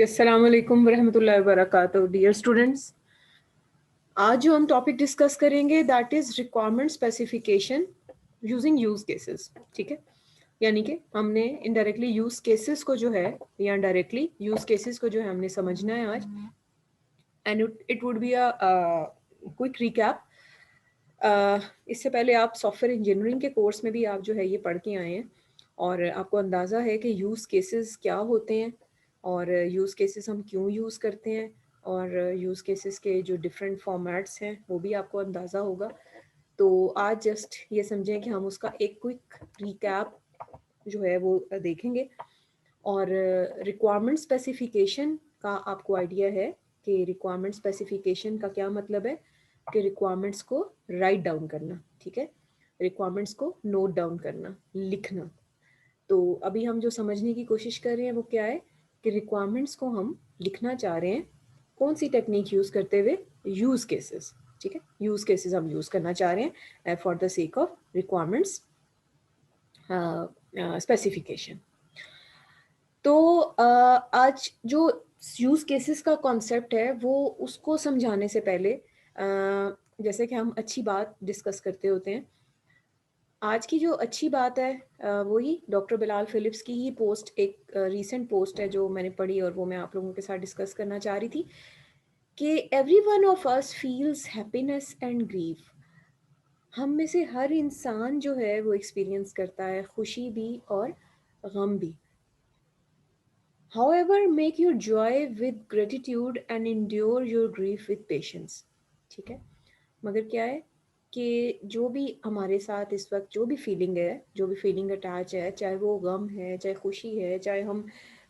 अस्सलाम वालेकुम वरहमतुल्लाहि वबरकातुहू। डियर स्टूडेंट्स, आज जो हम टॉपिक डिस्कस करेंगे that is requirement specification using use cases. ठीक है, यानी कि हमने इनडायरेक्टली यूज केसेस को जो है या डायरेक्टली यूज केसेस को जो है हमने समझना है आज। And it would be a quick recap. इससे पहले आप सॉफ्टवेयर इंजीनियरिंग के कोर्स में भी आप जो है ये पढ़ के आए हैं और आपको अंदाज़ा है कि यूज़ केसेस क्या होते हैं और यूज़ केसेस हम क्यों यूज़ करते हैं और यूज़ केसेस के जो डिफरेंट फॉर्मेट्स हैं वो भी आपको अंदाज़ा होगा। तो आज जस्ट ये समझें कि हम उसका एक क्विक रिकैप जो है वो देखेंगे। और रिक्वायरमेंट स्पेसिफिकेशन का आपको आइडिया है कि रिक्वायरमेंट स्पेसिफिकेशन का क्या मतलब है कि रिक्वायरमेंट्स को राइट डाउन करना। ठीक है, रिक्वायरमेंट्स को नोट डाउन करना, लिखना। तो अभी हम जो समझने की कोशिश कर रहे हैं वो क्या है कि रिक्वायरमेंट्स को हम लिखना चाह रहे हैं कौन सी टेक्निक यूज़ करते हुए, यूज़ केसेस। ठीक है, यूज़ केसेस हम यूज़ करना चाह रहे हैं for the sake of requirements specification. तो आज जो यूज़ केसेस का कॉन्सेप्ट है वो उसको समझाने से पहले जैसे कि हम अच्छी बात डिस्कस करते होते हैं, आज की जो अच्छी बात है वही डॉक्टर बिलाल फिलिप्स की ही पोस्ट, एक रीसेंट पोस्ट है जो मैंने पढ़ी और वो मैं आप लोगों के साथ डिस्कस करना चाह रही थी कि every one of us feels happiness and grief. हम में से हर इंसान जो है वो एक्सपीरियंस करता है खुशी भी और गम भी। However, make your joy with gratitude and endure your grief with patience। ठीक है, मगर क्या है कि जो भी हमारे साथ इस वक्त जो भी फीलिंग है, जो भी फीलिंग अटैच है, चाहे वो गम है, चाहे खुशी है, चाहे हम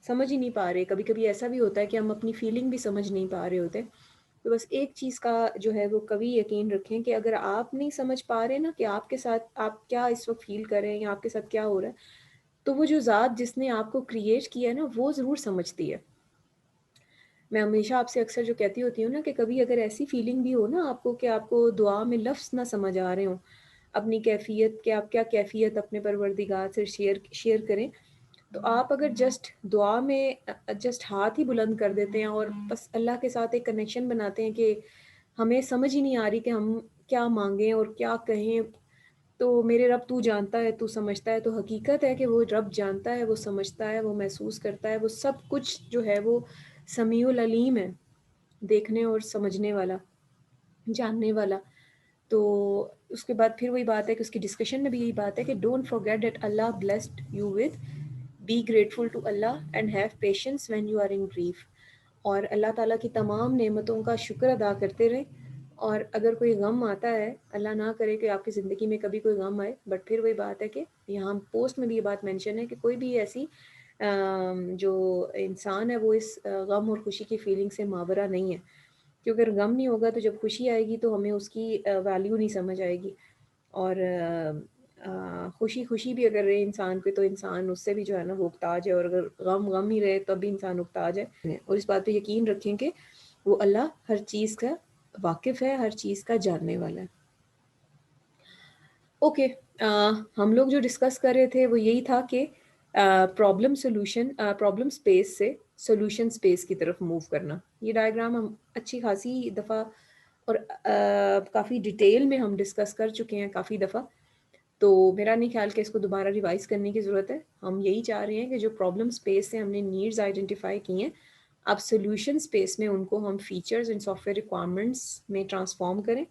समझ ही नहीं पा रहे, कभी कभी ऐसा भी होता है कि हम अपनी फीलिंग भी समझ नहीं पा रहे होते। तो बस एक चीज़ का जो है वो कभी यकीन रखें कि अगर आप नहीं समझ पा रहे ना कि आपके साथ आप क्या इस वक्त फील कर रहे हैं या आपके साथ क्या हो रहा है, तो वो जो ज़ात जिसने आपको क्रिएट किया है ना वो ज़रूर समझती है। मैं हमेशा आपसे अक्सर जो कहती होती हूँ ना कि कभी अगर ऐसी फीलिंग भी हो ना आपको कि आपको दुआ में लफ्ज़ ना समझ आ रहे हों, अपनी कैफ़ियत कि आप क्या कैफ़ियत अपने परवरदिगार से शेयर करें, तो आप अगर जस्ट दुआ में जस्ट हाथ ही बुलंद कर देते हैं और बस अल्लाह के साथ एक कनेक्शन बनाते हैं कि हमें समझ ही नहीं आ रही कि हम क्या मांगें और क्या कहें, तो मेरे रब तू जानता है, तू समझता है। तो हकीकत है कि वो रब जानता है, वो समझता है, वो महसूस करता है, वो सब कुछ जो है वो समीउल अलीम है, देखने और समझने वाला, जानने वाला। तो उसके बाद फिर वही बात है कि उसकी डिस्कशन में भी यही बात है कि don't forget that Allah blessed you with, be grateful to Allah and have patience when you are in grief. और अल्लाह ताला की तमाम नेमतों का शुक्र अदा करते रहें। और अगर कोई गम आता है, अल्लाह ना करे कि आपकी ज़िंदगी में कभी कोई गम आए, बट फिर वही बात है कि यहाँ पोस्ट में भी ये बात मेंशन है कि कोई भी ऐसी जो इंसान है वो इस गम और खुशी की फीलिंग से मावरा नहीं है, क्योंकि अगर गम नहीं होगा तो जब खुशी आएगी तो हमें उसकी वैल्यू नहीं समझ आएगी। और खुशी खुशी भी अगर रहे इंसान पे तो इंसान उससे भी जो है ना वो मुहताज है, और अगर गम गम ही रहे तब भी इंसान मुहताज है। और इस बात पे यकीन रखें कि वो अल्लाह हर चीज़ का वाकिफ़ है, हर चीज़ का जानने वाला है। ओके, हम लोग जो डिस्कस कर रहे थे वो यही था कि प्रॉब्लम स्पेस से सोल्यूशन स्पेस की तरफ मूव करना। ये डायग्राम हम अच्छी खासी दफ़ा और काफ़ी डिटेल में हम डिस्कस कर चुके हैं काफ़ी दफ़ा, तो मेरा नहीं ख्याल कि इसको दोबारा रिवाइज करने की ज़रूरत है। हम यही चाह रहे हैं कि जो प्रॉब्लम स्पेस से हमने नीड्स आइडेंटिफाई की हैं, अब सोल्यूशन स्पेस में उनको हम फीचर्स एंड सॉफ्टवेयर रिक्वायरमेंट्स में ट्रांसफॉर्म करें।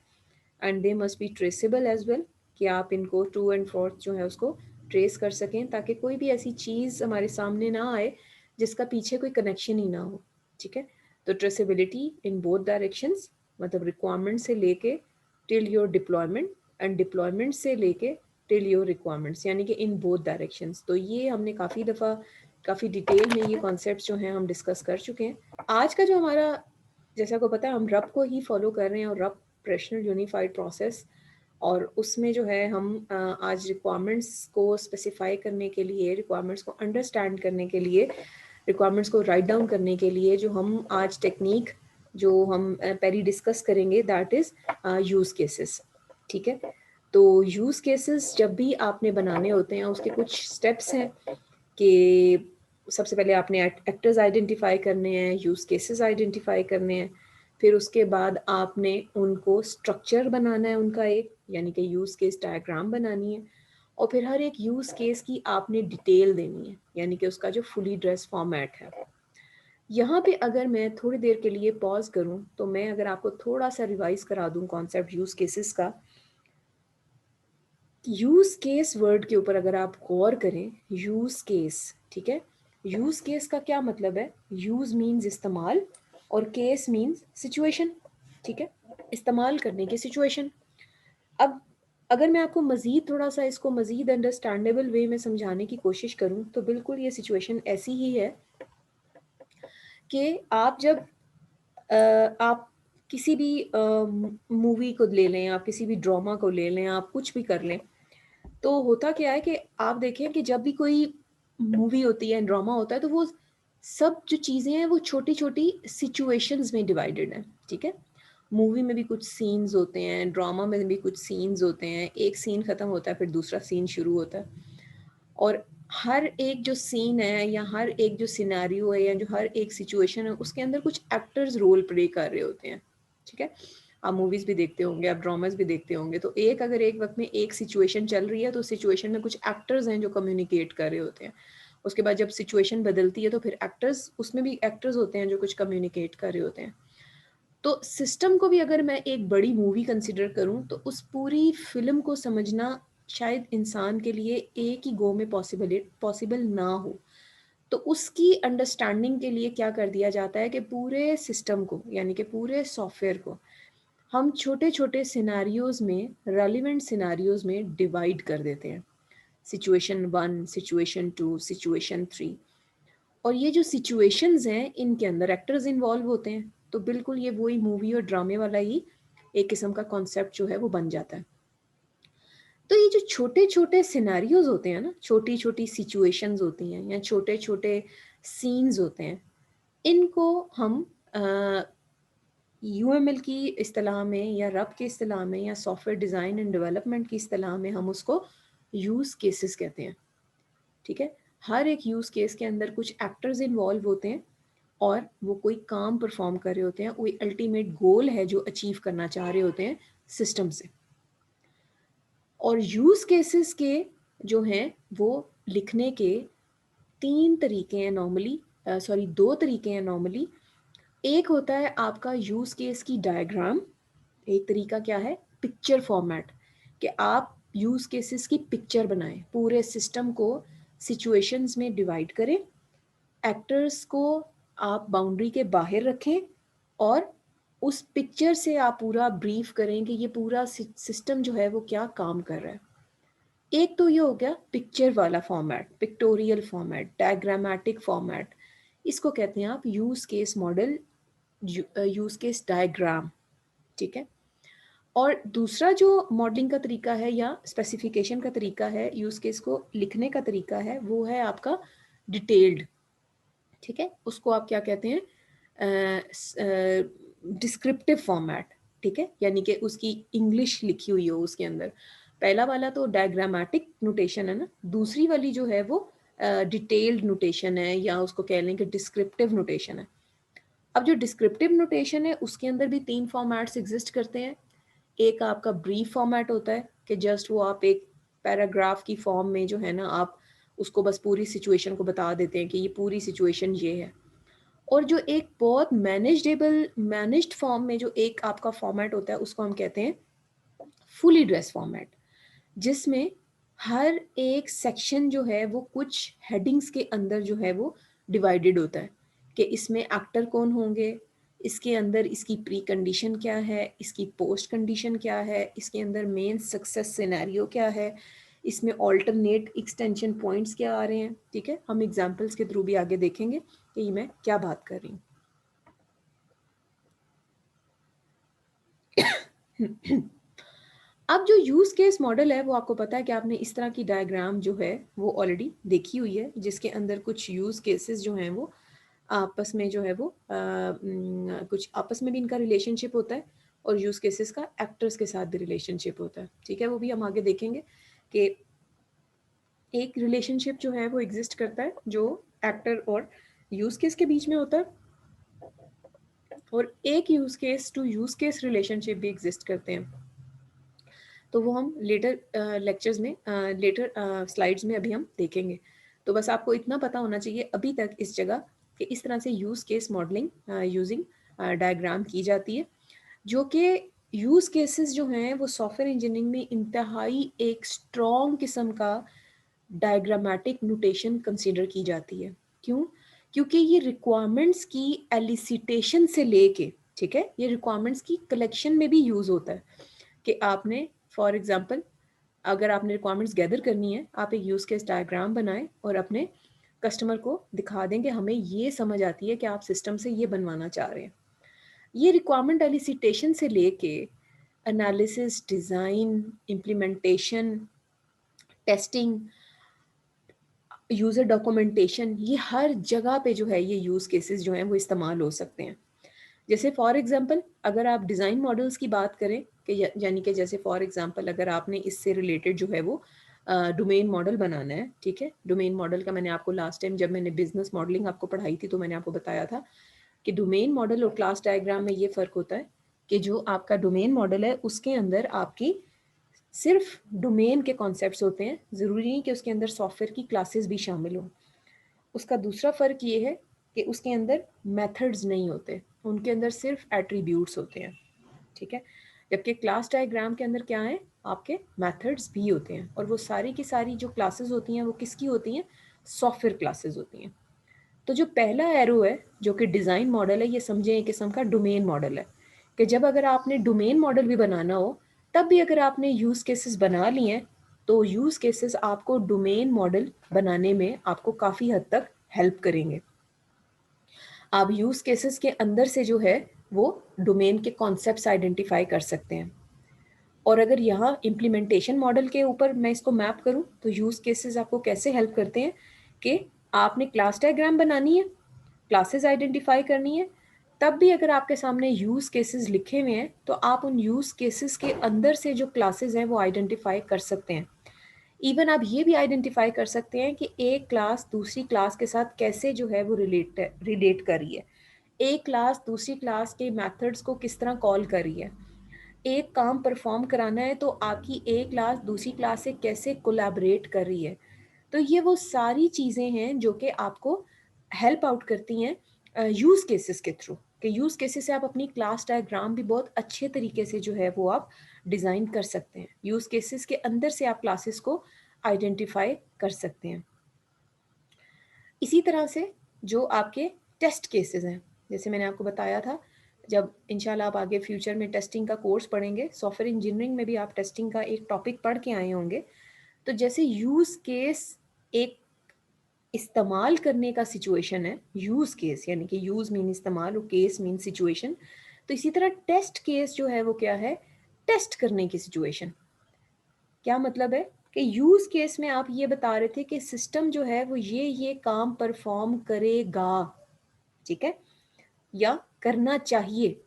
And they must be traceable as well, कि आप इनको ट्रू एंड फोर्थ जो है उसको ट्रेस कर सकें, ताकि कोई भी ऐसी चीज़ हमारे सामने ना आए जिसका पीछे कोई कनेक्शन ही ना हो। ठीक है, तो ट्रेसेबिलिटी इन बोथ डायरेक्शंस, मतलब रिक्वायरमेंट से लेके till your deployment and deployment से लेके टिल योर रिक्वायरमेंट्स, यानी कि इन बोथ डायरेक्शंस। तो ये हमने काफ़ी दफ़ा काफ़ी डिटेल में ये कॉन्सेप्ट जो हैं हम डिस्कस कर चुके हैं। आज का जो हमारा, जैसा को पता है हम रब को ही फॉलो कर रहे हैं और रब ऑपरेशनल यूनिफाइड प्रोसेस, और उसमें जो है हम आज रिक्वायरमेंट्स को स्पेसिफाई करने के लिए, रिक्वायरमेंट्स को अंडरस्टैंड करने के लिए, रिक्वायरमेंट्स को राइट डाउन करने के लिए जो हम आज टेक्निक जो हम पहली डिस्कस करेंगे दैट इज़ यूज़ केसेस। ठीक है, तो यूज़ केसेस जब भी आपने बनाने होते हैं उसके कुछ स्टेप्स हैं कि सबसे पहले आपने एक्टर्स आइडेंटिफाई करने हैं, यूज़ केसेस आइडेंटिफाई करने हैं, फिर उसके बाद आपने उनको स्ट्रक्चर बनाना है उनका एक, यानी कि यूज़ केस डायग्राम बनानी है, और फिर हर एक यूज़ केस की आपने डिटेल देनी है, यानी कि उसका जो फुली ड्रेस फॉर्मेट है। यहाँ पे अगर मैं थोड़ी देर के लिए पॉज करूँ, तो मैं अगर आपको थोड़ा सा रिवाइज करा दूँ कॉन्सेप्ट यूज़ केसेस का। यूज़ केस वर्ड के ऊपर अगर आप गौर करें, यूज़ केस, ठीक है, यूज़ केस का क्या मतलब है? यूज़ मीन्स इस्तेमाल और केस मीन्स सिचुएशन, ठीक है, इस्तेमाल करने की सिचुएशन। अब अगर मैं आपको मज़ीद थोड़ा सा इसको मज़ीद अंडरस्टैंडेबल वे में समझाने की कोशिश करूँ, तो बिल्कुल ये सिचुएशन ऐसी ही है कि आप जब आप किसी भी मूवी को ले लें, आप किसी भी ड्रामा को ले लें, आप कुछ भी कर लें, तो होता क्या है कि आप देखें कि जब भी कोई मूवी होती है, ड्रामा होता है, तो वो सब जो चीज़ें हैं वो छोटी-छोटी सिचुएशंस में डिवाइडेड हैं, ठीक है? मूवी में भी कुछ सीन्स होते हैं, ड्रामा में भी कुछ सीन्स होते हैं, एक सीन खत्म होता है फिर दूसरा सीन शुरू होता है। और हर एक जो सीन है या हर एक जो सिनेरियो है या जो हर एक सिचुएशन है, उसके अंदर कुछ एक्टर्स रोल प्ले कर रहे होते हैं, ठीक है? आप मूवीज़ भी देखते होंगे, आप ड्रामास भी देखते होंगे, तो एक अगर एक वक़्त में एक सिचुएशन चल रही है, तो सिचुएशन में कुछ एक्टर्स हैं जो कम्युनिकेट कर रहे होते हैं। उसके बाद जब सिचुएशन बदलती है, तो फिर एक्टर्स, उसमें भी एक्टर्स होते हैं जो कुछ कम्युनिकेट कर रहे होते हैं। तो सिस्टम को भी अगर मैं एक बड़ी मूवी कंसिडर करूँ, तो उस पूरी फ़िल्म को समझना शायद इंसान के लिए एक ही गो में पॉसिबल ना हो। तो उसकी अंडरस्टैंडिंग के लिए क्या कर दिया जाता है कि पूरे सिस्टम को, यानी कि पूरे सॉफ्टवेयर को हम छोटे-छोटे सिनेरियोज़ में, रेलेवेंट सिनेरियोज़ में डिवाइड कर देते हैं। सिचुएशन 1, सिचुएशन 2, सिचुएशन 3, और ये जो सिचुएशंस हैं, इनके अंदर एक्टर्स इन्वॉल्व होते हैं। तो बिल्कुल ये वही मूवी और ड्रामे वाला ही एक किस्म का कॉन्सेप्ट जो है वो बन जाता है। तो ये जो छोटे-छोटे सिनेरियोज़ होते हैं ना, छोटी-छोटी सिचुएशंस होती हैं या छोटे-छोटे सीन्स होते हैं, इनको हम यूएमएल की इस्तिलाह में या रब की इस्तिलाह में या सॉफ्टवेयर डिज़ाइन एंड डेवलपमेंट की इस्तिलाह में हम उसको यूज़ केसेस कहते हैं, ठीक है? हर एक यूज़ केस के अंदर कुछ एक्टर्स इन्वॉल्व होते हैं और वो कोई काम परफॉर्म कर रहे होते हैं, कोई अल्टीमेट गोल है जो अचीव करना चाह रहे होते हैं सिस्टम से। और यूज़ केसेस के जो हैं वो लिखने के 3 तरीके हैं नॉर्मली, सॉरी 2 तरीके हैं नॉर्मली। एक होता है आपका यूज़ केस की डायग्राम, एक तरीका क्या है, पिक्चर फॉर्मेट, कि आप यूज़ केसेस की पिक्चर बनाएँ, पूरे सिस्टम को सिचुएशंस में डिवाइड करें, एक्टर्स को आप बाउंड्री के बाहर रखें और उस पिक्चर से आप पूरा ब्रीफ करें कि ये पूरा सिस्टम जो है वो क्या काम कर रहा है। एक तो ये हो गया पिक्चर वाला format, pictorial format, diagrammatic format, इसको कहते हैं आप use case model, use case diagram, ठीक है? और दूसरा जो मॉडलिंग का तरीका है या स्पेसिफिकेशन का तरीका है, यूज़ केस को लिखने का तरीका है, वो है आपका डिटेल्ड, ठीक है? उसको आप क्या कहते हैं, डिस्क्रिप्टिव फॉर्मेट, ठीक है? यानी कि उसकी इंग्लिश लिखी हुई हो उसके अंदर। पहला वाला तो डायग्रामेटिक नोटेशन है ना, दूसरी वाली जो है वो डिटेल्ड नोटेशन है या उसको कह लें कि डिस्क्रिप्टिव नोटेशन है। अब जो डिस्क्रिप्टिव नोटेशन है उसके अंदर भी 3 फॉर्मेट्स एग्ज़िस्ट करते हैं। एक आपका ब्रीफ फॉर्मेट होता है कि जस्ट वो आप एक पैराग्राफ की फॉर्म में जो है ना, आप उसको बस पूरी सिचुएशन को बता देते हैं कि ये पूरी सिचुएशन ये है। और जो एक बहुत मैनेज्ड फॉर्म में जो एक आपका फॉर्मेट होता है, उसको हम कहते हैं फुली ड्रेस फॉर्मेट, जिसमें हर एक सेक्शन जो है वो कुछ हेडिंग्स के अंदर जो है वो डिवाइडेड होता है कि इसमें एक्टर कौन होंगे, इसके अंदर इसकी प्री कंडीशन क्या है, इसकी पोस्ट कंडीशन क्या है, इसके अंदर मेन सक्सेस सिनेरियो क्या है, इसमें ऑल्टरनेट एक्सटेंशन पॉइंट्स क्या आ रहे हैं, ठीक है? हम एग्जांपल्स के थ्रू भी आगे देखेंगे कि ये मैं क्या बात कर रही हूँ। अब जो यूज़ केस मॉडल है वो आपको पता है कि आपने इस तरह की डायग्राम जो है वो ऑलरेडी देखी हुई है, जिसके अंदर कुछ यूज़ केसेस जो हैं वो आपस में जो है वो कुछ आपस में भी इनका रिलेशनशिप होता है और यूज़ केसेस का एक्टर्स के साथ भी रिलेशनशिप होता है, ठीक है? वो भी हम आगे देखेंगे कि एक रिलेशनशिप जो है वो एग्जिस्ट करता है जो एक्टर और यूज केस के बीच में होता है, और एक use case to use case relationship भी एग्जिस्ट करते हैं। तो वो हम लेटर लेक्चर्स में, लेटर स्लाइड्स में अभी हम देखेंगे। तो बस आपको इतना पता होना चाहिए अभी तक इस जगह कि इस तरह से use case modelling using diagram की जाती है, जो कि यूज केसेस जो हैं वो सॉफ्टवेयर इंजीनियरिंग में इंतहाई एक स्ट्रॉन्ग किस्म का डायग्रामेटिक नोटेशन कंसीडर की जाती है। क्यों? क्योंकि ये रिक्वायरमेंट्स की एलिसिटेशन से लेके, ठीक है, ये रिक्वायरमेंट्स की कलेक्शन में भी यूज़ होता है कि आपने फॉर एग्जांपल अगर आपने रिक्वायरमेंट्स गैदर करनी है, आप एक यूज़ केस डायग्राम बनाएं और अपने कस्टमर को दिखा दें कि हमें ये समझ आती है कि आप सिस्टम से ये बनवाना चाह रहे हैं। ये रिक्वायरमेंट एलिसिटेशन से लेके analysis, design, implementation, testing, user documentation, ये हर जगह पे जो है ये यूज़ केसेस जो हैं वो इस्तेमाल हो सकते हैं। जैसे फॉर एग्जांपल अगर आप डिज़ाइन मॉडल्स की बात करें कि यानी कि जैसे फॉर एग्जांपल अगर आपने इससे रिलेटेड जो है वो डोमेन मॉडल बनाना है, ठीक है। डोमेन मॉडल का मैंने आपको लास्ट टाइम जब मैंने बिजनेस मॉडलिंग आपको पढ़ाई थी तो मैंने आपको बताया था कि डोमेन मॉडल और क्लास डायग्राम में ये फ़र्क होता है कि जो आपका डोमेन मॉडल है उसके अंदर आपकी सिर्फ डोमेन के कॉन्सेप्ट्स होते हैं, ज़रूरी नहीं कि उसके अंदर सॉफ्टवेयर की क्लासेस भी शामिल हों। उसका दूसरा फ़र्क ये है कि उसके अंदर मेथड्स नहीं होते, उनके अंदर सिर्फ एट्रीब्यूट्स होते हैं, ठीक है। जबकि क्लास डायग्राम के अंदर क्या है, आपके मेथड्स भी होते हैं, और वो सारी की सारी जो क्लासेस होती हैं वो किसकी होती हैं, सॉफ्टवेयर क्लासेस होती हैं। तो जो पहला एरो है जो कि डिज़ाइन मॉडल है, ये समझें एक किस्म का डोमेन मॉडल है कि जब अगर आपने डोमेन मॉडल भी बनाना हो तब भी अगर आपने यूज़ केसेस बना लिए हैं तो यूज़ केसेस आपको डोमेन मॉडल बनाने में आपको काफ़ी हद तक हेल्प करेंगे। आप यूज़ केसेस के अंदर से जो है वो डोमेन के कॉन्सेप्ट्स आइडेंटिफाई कर सकते हैं। और अगर यहाँ इम्प्लीमेंटेशन मॉडल के ऊपर मैं इसको मैप करूँ तो यूज़ केसेस आपको कैसे हेल्प करते हैं कि आपने क्लास डायग्राम बनानी है, क्लासेस आइडेंटिफाई करनी है, तब भी अगर आपके सामने यूज़ केसेस लिखे हुए हैं तो आप उन यूज़ केसेस के अंदर से जो क्लासेस हैं वो आइडेंटिफाई कर सकते हैं। इवन आप ये भी आइडेंटिफाई कर सकते हैं कि एक क्लास दूसरी क्लास के साथ कैसे जो है वो रिलेट कर रही है, एक क्लास दूसरी क्लास के मेथड्स को किस तरह कॉल कर रही है, एक काम परफॉर्म कराना है तो आपकी एक क्लास दूसरी क्लास से कैसे कोलैबोरेट कर रही है। तो ये वो सारी चीज़ें हैं जो कि आपको हेल्प आउट करती हैं यूज़ केसेस के थ्रू, कि यूज़ केसेस से आप अपनी क्लास डायग्राम भी बहुत अच्छे तरीके से जो है वो आप डिज़ाइन कर सकते हैं। यूज़ केसेस के अंदर से आप क्लासेस को आइडेंटिफाई कर सकते हैं। इसी तरह से जो आपके टेस्ट केसेस हैं, जैसे मैंने आपको बताया था, जब इंशाल्लाह आप आगे फ्यूचर में टेस्टिंग का कोर्स पढ़ेंगे, सॉफ्टवेयर इंजीनियरिंग में भी आप टेस्टिंग का एक टॉपिक पढ़ के आए होंगे। तो जैसे यूज़ केस एक इस्तेमाल करने का सिचुएशन है, यूज़ केस यानी कि यूज़ मीन इस्तेमाल और केस मीन सिचुएशन। तो इसी तरह टेस्ट केस जो है वो क्या है, टेस्ट करने की सिचुएशन। क्या मतलब है कि यूज़ केस में आप ये बता रहे थे कि सिस्टम जो है वो ये काम परफॉर्म करेगा, ठीक है, या करना चाहिए।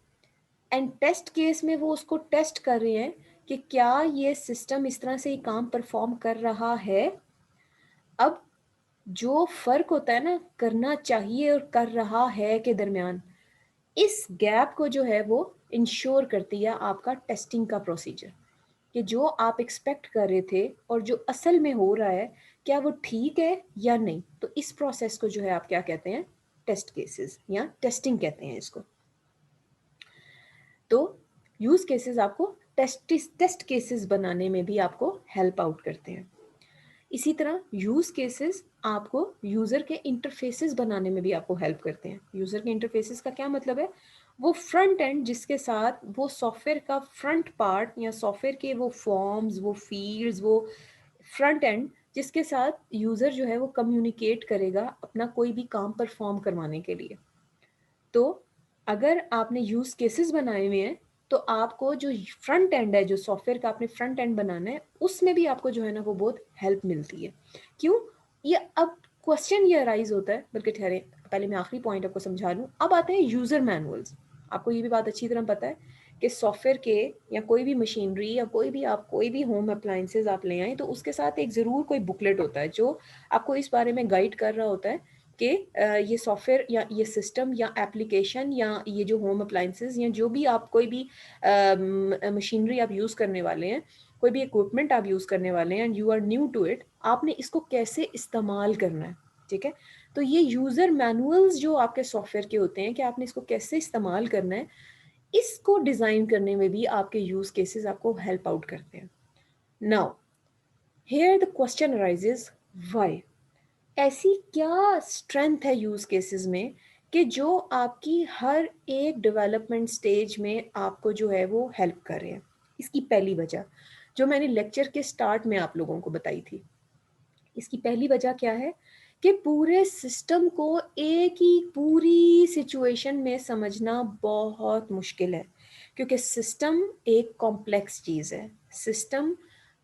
एंड टेस्ट केस में वो उसको टेस्ट कर रहे हैं कि क्या ये सिस्टम इस तरह से ये काम परफॉर्म कर रहा है। अब जो फ़र्क होता है ना करना चाहिए और कर रहा है के दरमियान, इस गैप को जो है वो इंश्योर करती है आपका टेस्टिंग का प्रोसीजर, कि जो आप एक्सपेक्ट कर रहे थे और जो असल में हो रहा है क्या वो ठीक है या नहीं। तो इस प्रोसेस को जो है आप क्या कहते हैं, टेस्ट केसेस या टेस्टिंग कहते हैं इसको। तो यूज़ केसेस आपको टेस्ट केसेस बनाने में भी आपको हेल्प आउट करते हैं। इसी तरह यूज़ केसेस आपको यूज़र के इंटरफेसेस बनाने में भी आपको हेल्प करते हैं। यूज़र के इंटरफेसेस का क्या मतलब है, वो फ्रंट एंड जिसके साथ वो सॉफ्टवेयर का फ्रंट पार्ट या सॉफ्टवेयर के वो फॉर्म्स, वो फील्ड्स, वो फ्रंट एंड जिसके साथ यूज़र जो है वो कम्युनिकेट करेगा अपना कोई भी काम परफॉर्म करवाने के लिए। तो अगर आपने यूज़ केसेस बनाए हुए हैं तो आपको जो फ्रंट एंड है, जो सॉफ्टवेयर का आपने फ्रंट एंड बनाना है, उसमें भी आपको जो है ना वो बहुत हेल्प मिलती है। क्यों? ये अब क्वेश्चन ये अराइज होता है, बल्कि ठहरे पहले मैं आखिरी पॉइंट आपको समझा लूँ। अब आते हैं यूज़र मैनुअल्स। आपको ये भी बात अच्छी तरह पता है कि सॉफ्टवेयर के या कोई भी मशीनरी या कोई भी होम अप्लाइंसेज आप ले आएँ तो उसके साथ एक ज़रूर कोई बुकलेट होता है जो आपको इस बारे में गाइड कर रहा होता है कि ये सॉफ्टवेयर या ये सिस्टम या एप्लीकेशन या ये जो होम अप्लाइंसेस या जो भी आप कोई भी मशीनरी आप यूज़ करने वाले हैं, कोई भी इक्विपमेंट आप यूज़ करने वाले हैं and you are new to it, आपने इसको कैसे इस्तेमाल करना है, ठीक है। तो ये यूज़र मैनुअल्स जो आपके सॉफ्टवेयर के होते हैं कि आपने इसको कैसे इस्तेमाल करना है, इसको डिज़ाइन करने में भी आपके यूज़ केसेस आपको हेल्प आउट करते हैं। Now here the question arises, why? ऐसी क्या स्ट्रेंथ है यूज़ केसेस में कि जो आपकी हर एक डेवलपमेंट स्टेज में आपको जो है वो हेल्प कर रहे हैं? इसकी पहली वजह जो मैंने लेक्चर के स्टार्ट में आप लोगों को बताई थी, इसकी पहली वजह क्या है कि पूरे सिस्टम को एक ही पूरी सिचुएशन में समझना बहुत मुश्किल है, क्योंकि सिस्टम एक कॉम्प्लेक्स चीज़ है, सिस्टम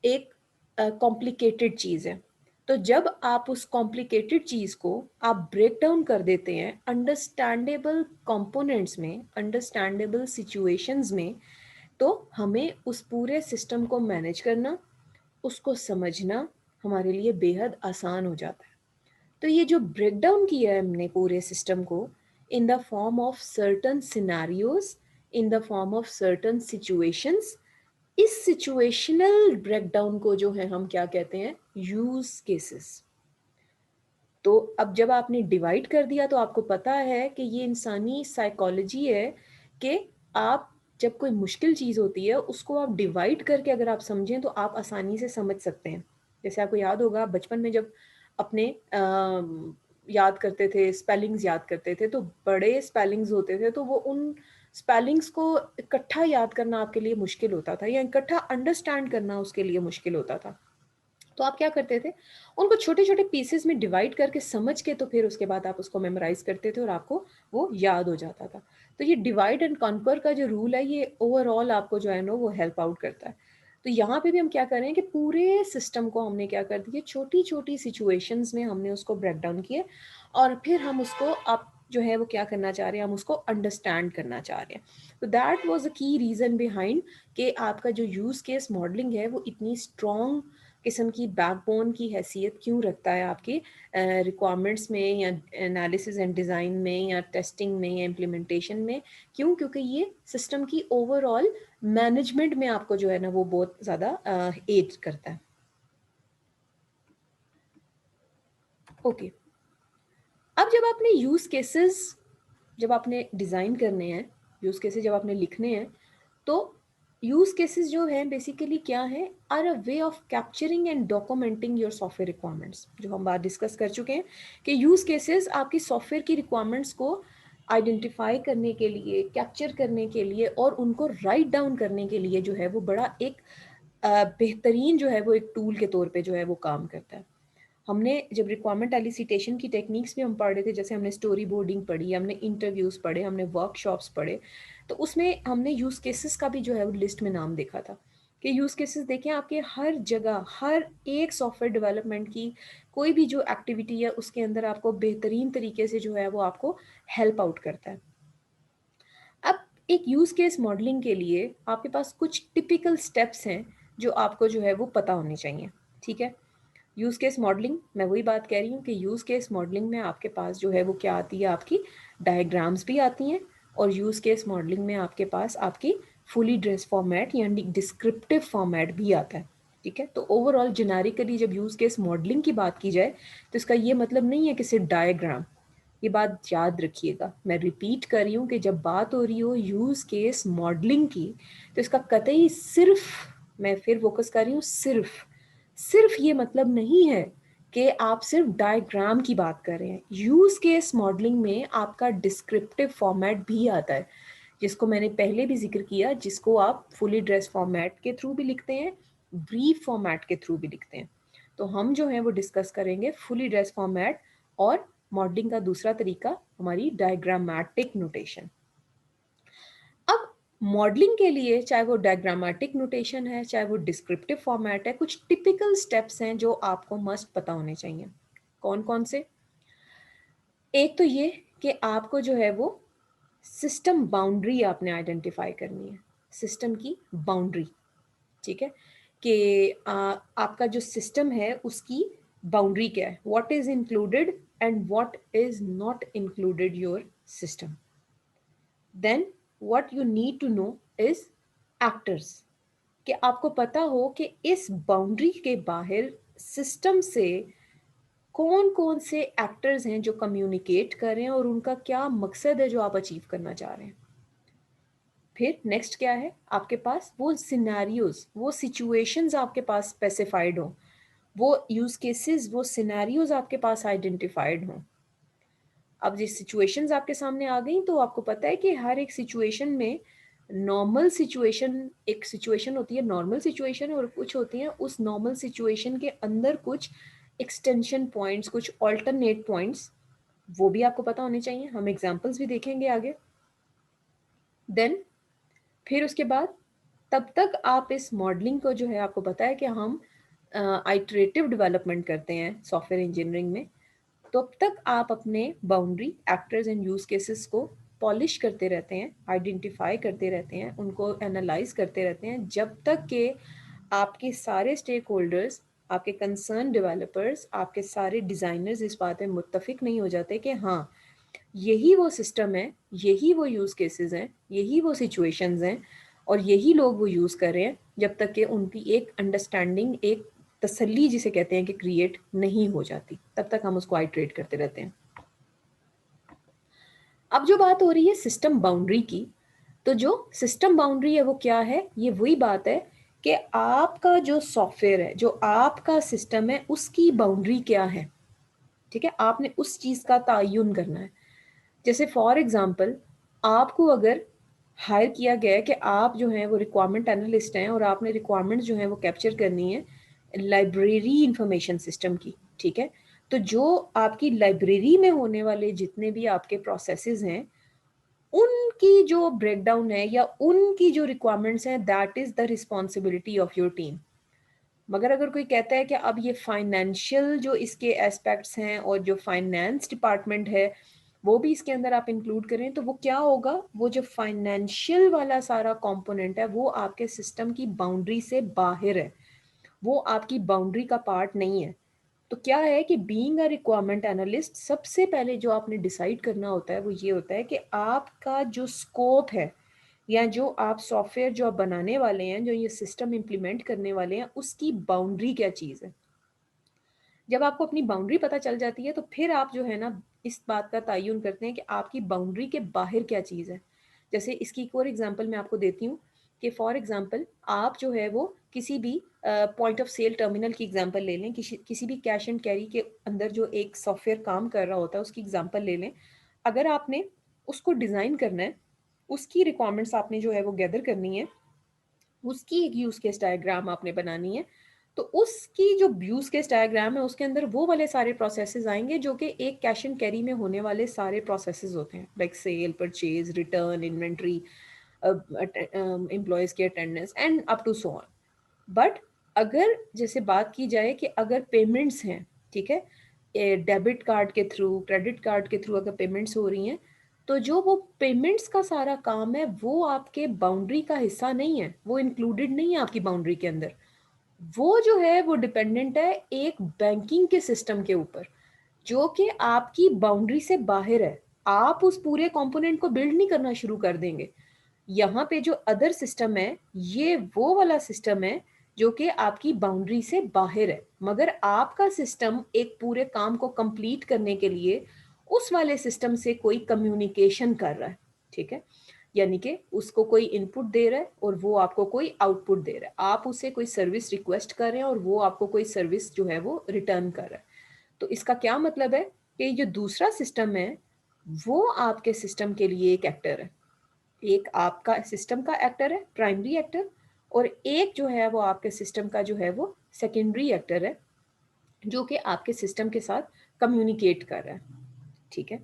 एक कॉम्प्लिकेटेड चीज़ है। तो जब आप उस कॉम्प्लिकेटेड चीज़ को आप ब्रेक डाउन कर देते हैं अंडरस्टैंडेबल कंपोनेंट्स में, अंडरस्टैंडेबल सिचुएशंस में, तो हमें उस पूरे सिस्टम को मैनेज करना, उसको समझना हमारे लिए बेहद आसान हो जाता है। तो ये जो ब्रेक डाउन किया है हमने पूरे सिस्टम को in the form of certain scenarios, in the form of certain situations, इस सिचुएशनल ब्रेकडाउन को जो है हम क्या कहते हैं? Use cases. तो अब जब आपने डिवाइड कर दिया तो आपको पता है कि ये इंसानी साइकोलॉजी है कि आप जब कोई मुश्किल चीज़ होती है उसको आप डिवाइड करके अगर आप समझें तो आप आसानी से समझ सकते हैं। जैसे आपको याद होगा बचपन में जब अपने याद करते थे, स्पेलिंग्स याद करते थे, तो बड़े स्पेलिंग्स होते थे तो वो उन स्पेलिंग्स को इकट्ठा याद करना आपके लिए मुश्किल होता था या इकट्ठा अंडरस्टैंड करना उसके लिए मुश्किल होता था। तो आप क्या करते थे? उनको छोटे-छोटे पीसेस में डिवाइड करके समझ के तो फिर उसके बाद आप उसको मेमोराइज़ करते थे और आपको वो याद हो जाता था। तो ये डिवाइड एंड कॉन्कर का जो रूल है ये ओवरऑल आपको जो है ना वो हेल्प आउट करता है। तो यहाँ पे भी हम क्या कर रहे हैं कि पूरे सिस्टम को हमने क्या कर दिया, छोटी-छोटी सिचुएशंस में हमने उसको ब्रेक डाउन किया और फिर हम उसको अब जो है वो क्या करना चाह रहे हैं, हम उसको अंडरस्टैंड करना चाह रहे हैं। तो that was the key reason behind कि आपका जो यूज़ केस मॉडलिंग है वो इतनी स्ट्रॉन्ग किस्म की बैकबोन की हैसियत क्यों रखता है आपकी रिक्वायरमेंट्स में या एनालिसिस एंड डिज़ाइन में या टेस्टिंग में या इम्प्लीमेंटेशन में? क्यों? क्योंकि ये सिस्टम की ओवरऑल मैनेजमेंट में आपको जो है ना वो बहुत ज़्यादा एड करता है। ओके, अब जब आपने यूज़ केसेस जब आपने डिज़ाइन करने हैं, यूज़ केसेस जब आपने लिखने हैं, तो यूज़ केसेस जो हैं बेसिकली क्या हैं? Are a way of capturing and documenting your software requirements. जो हम बात डिस्कस कर चुके हैं कि यूज़ केसेस आपकी सॉफ्टवेयर की रिक्वायरमेंट्स को आइडेंटिफाई करने के लिए, कैप्चर करने के लिए और उनको राइट डाउन करने के लिए जो है वो बड़ा एक बेहतरीन जो है वो एक टूल के तौर पे जो है वो काम करता है। हमने जब रिक्वायरमेंट एलिसिटेशन की टेक्निक्स भी हम पढ़ रहे थे, जैसे हमने स्टोरी बोर्डिंग पढ़ी, हमने इंटरव्यूज़ पढ़े, हमने वर्कशॉप्स पढ़े, तो उसमें हमने यूज़ केसेस का भी जो है वो लिस्ट में नाम देखा था कि यूज़ केसेस देखें आपके हर जगह, हर एक सॉफ्टवेयर डेवलपमेंट की कोई भी जो एक्टिविटी है उसके अंदर आपको बेहतरीन तरीके से जो है वो आपको हेल्प आउट करता है। अब एक यूज़ केस मॉडलिंग के लिए आपके पास कुछ टिपिकल स्टेप्स हैं जो आपको जो है वो पता होने चाहिए, ठीक है? यूज़ केस मॉडलिंग, मैं वही बात कह रही हूँ कि यूज़ केस मॉडलिंग में आपके पास जो है वो क्या आती है, आपकी डायग्राम्स भी आती हैं और यूज़ केस मॉडलिंग में आपके पास आपकी फुली ड्रेस फॉर्मेट यानी डिस्क्रिप्टिव फॉर्मेट भी आता है, ठीक है। तो ओवरऑल जेनेरिकली जब यूज़ केस मॉडलिंग की बात की जाए तो इसका ये मतलब नहीं है कि सिर्फ डायग्राम, ये बात याद रखिएगा, मैं रिपीट कर रही हूँ कि जब बात हो रही हो यूज़ केस मॉडलिंग की तो इसका कतई सिर्फ, मैं फिर फोकस कर रही हूँ, सिर्फ सिर्फ ये मतलब नहीं है कि आप सिर्फ डायग्राम की बात कर रहे हैं। यूज़ केस मॉडलिंग में आपका डिस्क्रिप्टिव फॉर्मेट भी आता है, जिसको मैंने पहले भी जिक्र किया, जिसको आप फुली ड्रेस फॉर्मेट के थ्रू भी लिखते हैं, ब्रीफ फॉर्मेट के थ्रू भी लिखते हैं। तो हम जो है वो डिस्कस करेंगे फुली ड्रेस फॉर्मेट और मॉडलिंग का दूसरा तरीका हमारी डायग्रामेटिक नोटेशन। अब मॉडलिंग के लिए चाहे वो डायग्रामेटिक नोटेशन है, चाहे वो डिस्क्रिप्टिव फॉर्मेट है, कुछ टिपिकल स्टेप्स हैं जो आपको मस्ट पता होने चाहिए। कौन कौन से? एक तो ये कि आपको जो है वो सिस्टम बाउंड्री आपने आइडेंटिफाई करनी है, सिस्टम की बाउंड्री, ठीक है, कि आपका जो सिस्टम है उसकी बाउंड्री क्या है, what is included and what is not included your system. Then what you need to know is actors, कि आपको पता हो कि इस बाउंड्री के बाहर सिस्टम से कौन कौन से एक्टर्स हैं जो कम्युनिकेट कर रहे हैं और उनका क्या मकसद है जो आप अचीव करना चाह रहे हैं. फिर नेक्स्ट क्या है, आपके पास वो सिनेरियोज, वो सिचुएशंस आपके पास स्पेसिफाइड हो, वो यूज केसेस, वो सिनेरियोज आपके पास आइडेंटिफाइड हों. अब जिस सिचुएशंस आपके सामने आ गई तो आपको पता है कि हर एक सिचुएशन में नॉर्मल सिचुएशन, एक सिचुएशन होती है नॉर्मल सिचुएशन और कुछ होती है उस नॉर्मल सिचुएशन के अंदर कुछ एक्सटेंशन पॉइंट्स, कुछ ऑल्टरनेट पॉइंट्स, वो भी आपको पता होने चाहिए. हम एग्जांपल्स भी देखेंगे आगे. देन फिर उसके बाद तब तक आप इस मॉडलिंग को जो है आपको पता है कि हम आइटरेटिव डेवलपमेंट करते हैं सॉफ्टवेयर इंजीनियरिंग में. तब तक आप अपने boundary actors and use cases को पॉलिश करते रहते हैं, आइडेंटिफाई करते रहते हैं, उनको एनालाइज करते रहते हैं, जब तक कि आपके सारे स्टेक होल्डर्स, आपके कंसर्न डेवलपर्स, आपके सारे डिज़ाइनर्स इस बात में मुत्तफिक नहीं हो जाते कि हाँ यही वो सिस्टम है, यही वो यूज़ केसेस हैं, यही वो सिचुएशंस हैं और यही लोग वो यूज़ कर रहे हैं, जब तक कि उनकी एक अंडरस्टैंडिंग, एक तसल्ली जिसे कहते हैं कि क्रिएट नहीं हो जाती, तब तक हम उसको आइटरेट करते रहते हैं. अब जो बात हो रही है सिस्टम बाउंड्री की, तो जो सिस्टम बाउंड्री है वो क्या है, ये वही बात है कि आपका जो सॉफ्टवेयर है, जो आपका सिस्टम है, उसकी बाउंड्री क्या है. ठीक है, आपने उस चीज़ का तयन करना है. जैसे फॉर एग्जांपल आपको अगर हायर किया गया है कि आप जो हैं वो रिक्वायरमेंट एनालिस्ट हैं और आपने रिक्वायरमेंट्स जो हैं वो कैप्चर करनी है लाइब्रेरी इंफॉर्मेशन सिस्टम की. ठीक है, तो जो आपकी लाइब्रेरी में होने वाले जितने भी आपके प्रोसेसेस हैं उनकी जो ब्रेकडाउन है या उनकी जो रिक्वायरमेंट्स हैं, that is the responsibility of your team. मगर अगर कोई कहता है कि अब ये फाइनेंशियल जो इसके एस्पेक्ट्स हैं और जो फाइनेंस डिपार्टमेंट है वो भी इसके अंदर आप इंक्लूड करें, तो वो क्या होगा, वो जो फाइनेंशियल वाला सारा कंपोनेंट है वो आपके सिस्टम की बाउंड्री से बाहर है, वो आपकी बाउंड्री का पार्ट नहीं है. तो क्या है कि बीइंग अ रिक्वायरमेंट एनालिस्ट सबसे पहले जो आपने डिसाइड करना होता है वो ये होता है कि आपका जो स्कोप है या जो आप सॉफ्टवेयर जो आप बनाने वाले हैं, जो ये सिस्टम इम्प्लीमेंट करने वाले हैं, उसकी बाउंड्री क्या चीज़ है. जब आपको अपनी बाउंड्री पता चल जाती है तो फिर आप जो है ना इस बात का तयन करते हैं कि आपकी बाउंड्री के बाहर क्या चीज़ है. जैसे इसकी एक और एग्जांपल मैं आपको देती हूँ कि फॉर एग्जांपल आप जो है वो किसी भी पॉइंट ऑफ सेल टर्मिनल की एग्जांपल ले लें, किसी भी कैश एंड कैरी के अंदर जो एक सॉफ्टवेयर काम कर रहा होता है उसकी एग्जांपल ले लें. अगर आपने उसको डिज़ाइन करना है, उसकी रिक्वायरमेंट्स आपने जो है वो गैदर करनी है, उसकी एक यूज केस डायग्राम आपने बनानी है, तो उसकी जो यूज केस डायग्राम है उसके अंदर वो वाले सारे प्रोसेसेस आएंगे जो कि एक कैश एंड कैरी में होने वाले सारे प्रोसेसेस होते हैं, like sale, purchase, return, inventory, employees की attendance and up to so on. But अगर जैसे बात की जाए कि अगर पेमेंट्स हैं, ठीक है, डेबिट कार्ड के थ्रू, क्रेडिट कार्ड के थ्रू अगर पेमेंट्स हो रही हैं, तो जो वो पेमेंट्स का सारा काम है वो आपके बाउंड्री का हिस्सा नहीं है, वो इंक्लूडेड नहीं है आपकी बाउंड्री के अंदर. वो जो है वो डिपेंडेंट है एक बैंकिंग के सिस्टम के ऊपर जो कि आपकी बाउंड्री से बाहर है. आप उस पूरे कंपोनेंट को बिल्ड नहीं करना शुरू कर देंगे. यहाँ पे जो अदर सिस्टम है ये वो वाला सिस्टम है जो कि आपकी बाउंड्री से बाहर है, मगर आपका सिस्टम एक पूरे काम को कंप्लीट करने के लिए उस वाले सिस्टम से कोई कम्युनिकेशन कर रहा है. ठीक है, यानी कि उसको कोई इनपुट दे रहा है और वो आपको कोई आउटपुट दे रहा है, आप उससे कोई सर्विस रिक्वेस्ट कर रहे हैं और वो आपको कोई सर्विस जो है वो रिटर्न कर रहा है. तो इसका क्या मतलब है कि जो दूसरा सिस्टम है वो आपके सिस्टम के लिए एक एक्टर है, एक आपका सिस्टम का एक्टर है, प्राइमरी एक्टर, और एक जो है वो आपके सिस्टम का जो है वो सेकेंडरी एक्टर है जो कि आपके सिस्टम के साथ कम्युनिकेट कर रहा है. ठीक है,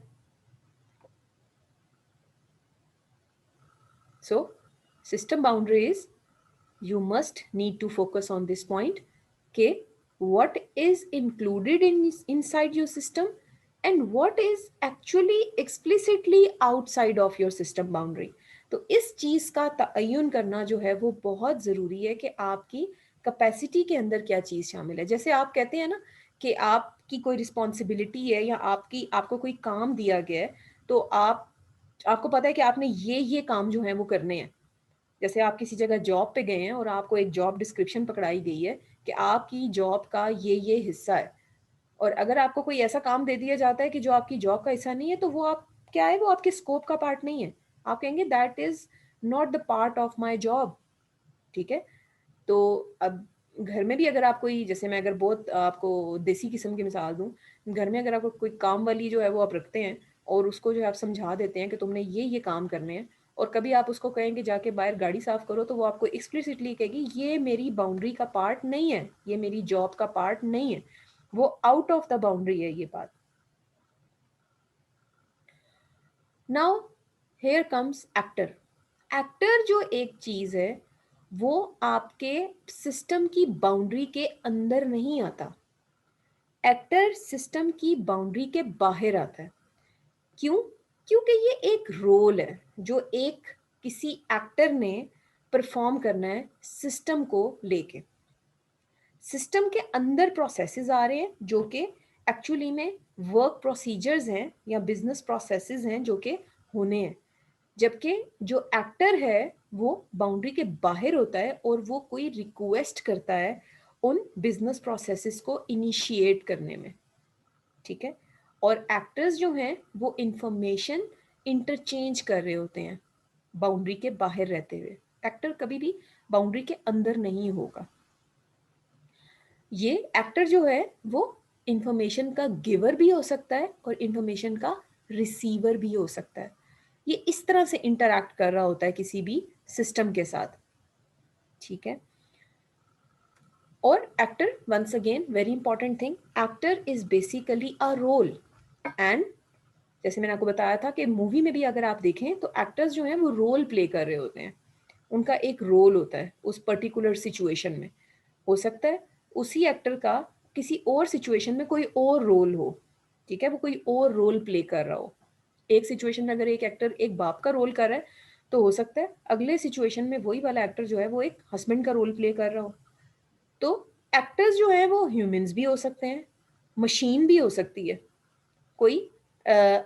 so system boundaries, you must need to focus on this point कि what is included in inside your system and what is actually explicitly outside of your system boundary. तो इस चीज़ का तयन करना जो है वो बहुत ज़रूरी है कि आपकी कैपेसिटी के अंदर क्या चीज़ शामिल है। जैसे आप कहते हैं ना कि आपकी कोई रिस्पॉन्सिबिलिटी है या आपको कोई काम दिया गया है, तो आपको पता है कि आपने ये काम जो है वो करने हैं। जैसे आप किसी जगह जॉब पे गए हैं और आपको एक जॉब डिस्क्रिप्शन पकड़ाई गई है कि आपकी जॉब का ये हिस्सा है, और अगर आपको कोई ऐसा काम दे दिया जाता है कि जो आपकी जॉब का हिस्सा नहीं है, तो वो आप क्या है, वो आपके स्कोप का पार्ट नहीं है। आप कहेंगे that is not the part of my job. ठीक है। तो अब घर में भी अगर आप कोई, जैसे मैं अगर बहुत आपको देसी किस्म की मिसाल दूं, घर में अगर आपको कोई काम वाली जो है वो आप रखते हैं और उसको जो है आप समझा देते हैं कि तुमने ये काम करने हैं, और कभी आप उसको कहेंगे जाके बाहर गाड़ी साफ करो, तो वो आपको एक्सप्लिसिटली कहेगी ये मेरी बाउंड्री का पार्ट नहीं है, ये मेरी जॉब का पार्ट नहीं है, वो आउट ऑफ द बाउंड्री है ये बात। Now here comes actor. Actor जो एक चीज है वो आपके सिस्टम की बाउंड्री के अंदर नहीं आता। एक्टर सिस्टम की बाउंड्री के बाहर आता है। क्यों? क्योंकि ये एक रोल है जो एक किसी एक्टर ने परफॉर्म करना है सिस्टम को लेके। सिस्टम के अंदर प्रोसेसेस आ रहे हैं जो कि एक्चुअली में वर्क प्रोसीजर्स हैं या बिजनेस प्रोसेसेस हैं जो कि होने हैं, जबकि जो एक्टर है वो बाउंड्री के बाहर होता है और वो कोई रिक्वेस्ट करता है उन बिजनेस प्रोसेसेस को इनिशिएट करने में। ठीक है। और एक्टर्स जो हैं वो इंफॉर्मेशन इंटरचेंज कर रहे होते हैं बाउंड्री के बाहर रहते हुए। एक्टर कभी भी बाउंड्री के अंदर नहीं होगा। ये एक्टर जो है वो इंफॉर्मेशन का गिवर भी हो सकता है और इंफॉर्मेशन का रिसीवर भी हो सकता है। ये इस तरह से इंटरैक्ट कर रहा होता है किसी भी सिस्टम के साथ। ठीक है। और actor, once again very important thing, actor is basically a role. And जैसे मैंने आपको बताया था कि मूवी में भी अगर आप देखें तो एक्टर्स जो हैं वो रोल प्ले कर रहे होते हैं। उनका एक रोल होता है उस पर्टिकुलर सिचुएशन में। हो सकता है उसी एक्टर का किसी और सिचुएशन में कोई और रोल हो। ठीक है। वो कोई और रोल प्ले कर रहा हो। एक सिचुएशन में अगर एक एक्टर एक बाप का रोल कर रहा है, तो हो सकता है अगले सिचुएशन में वही वाला एक्टर जो है वो एक हस्बैंड का रोल प्ले कर रहा हो। तो एक्टर्स जो है वो ह्यूमंस भी हो सकते हैं, मशीन भी हो सकती है, कोई अ,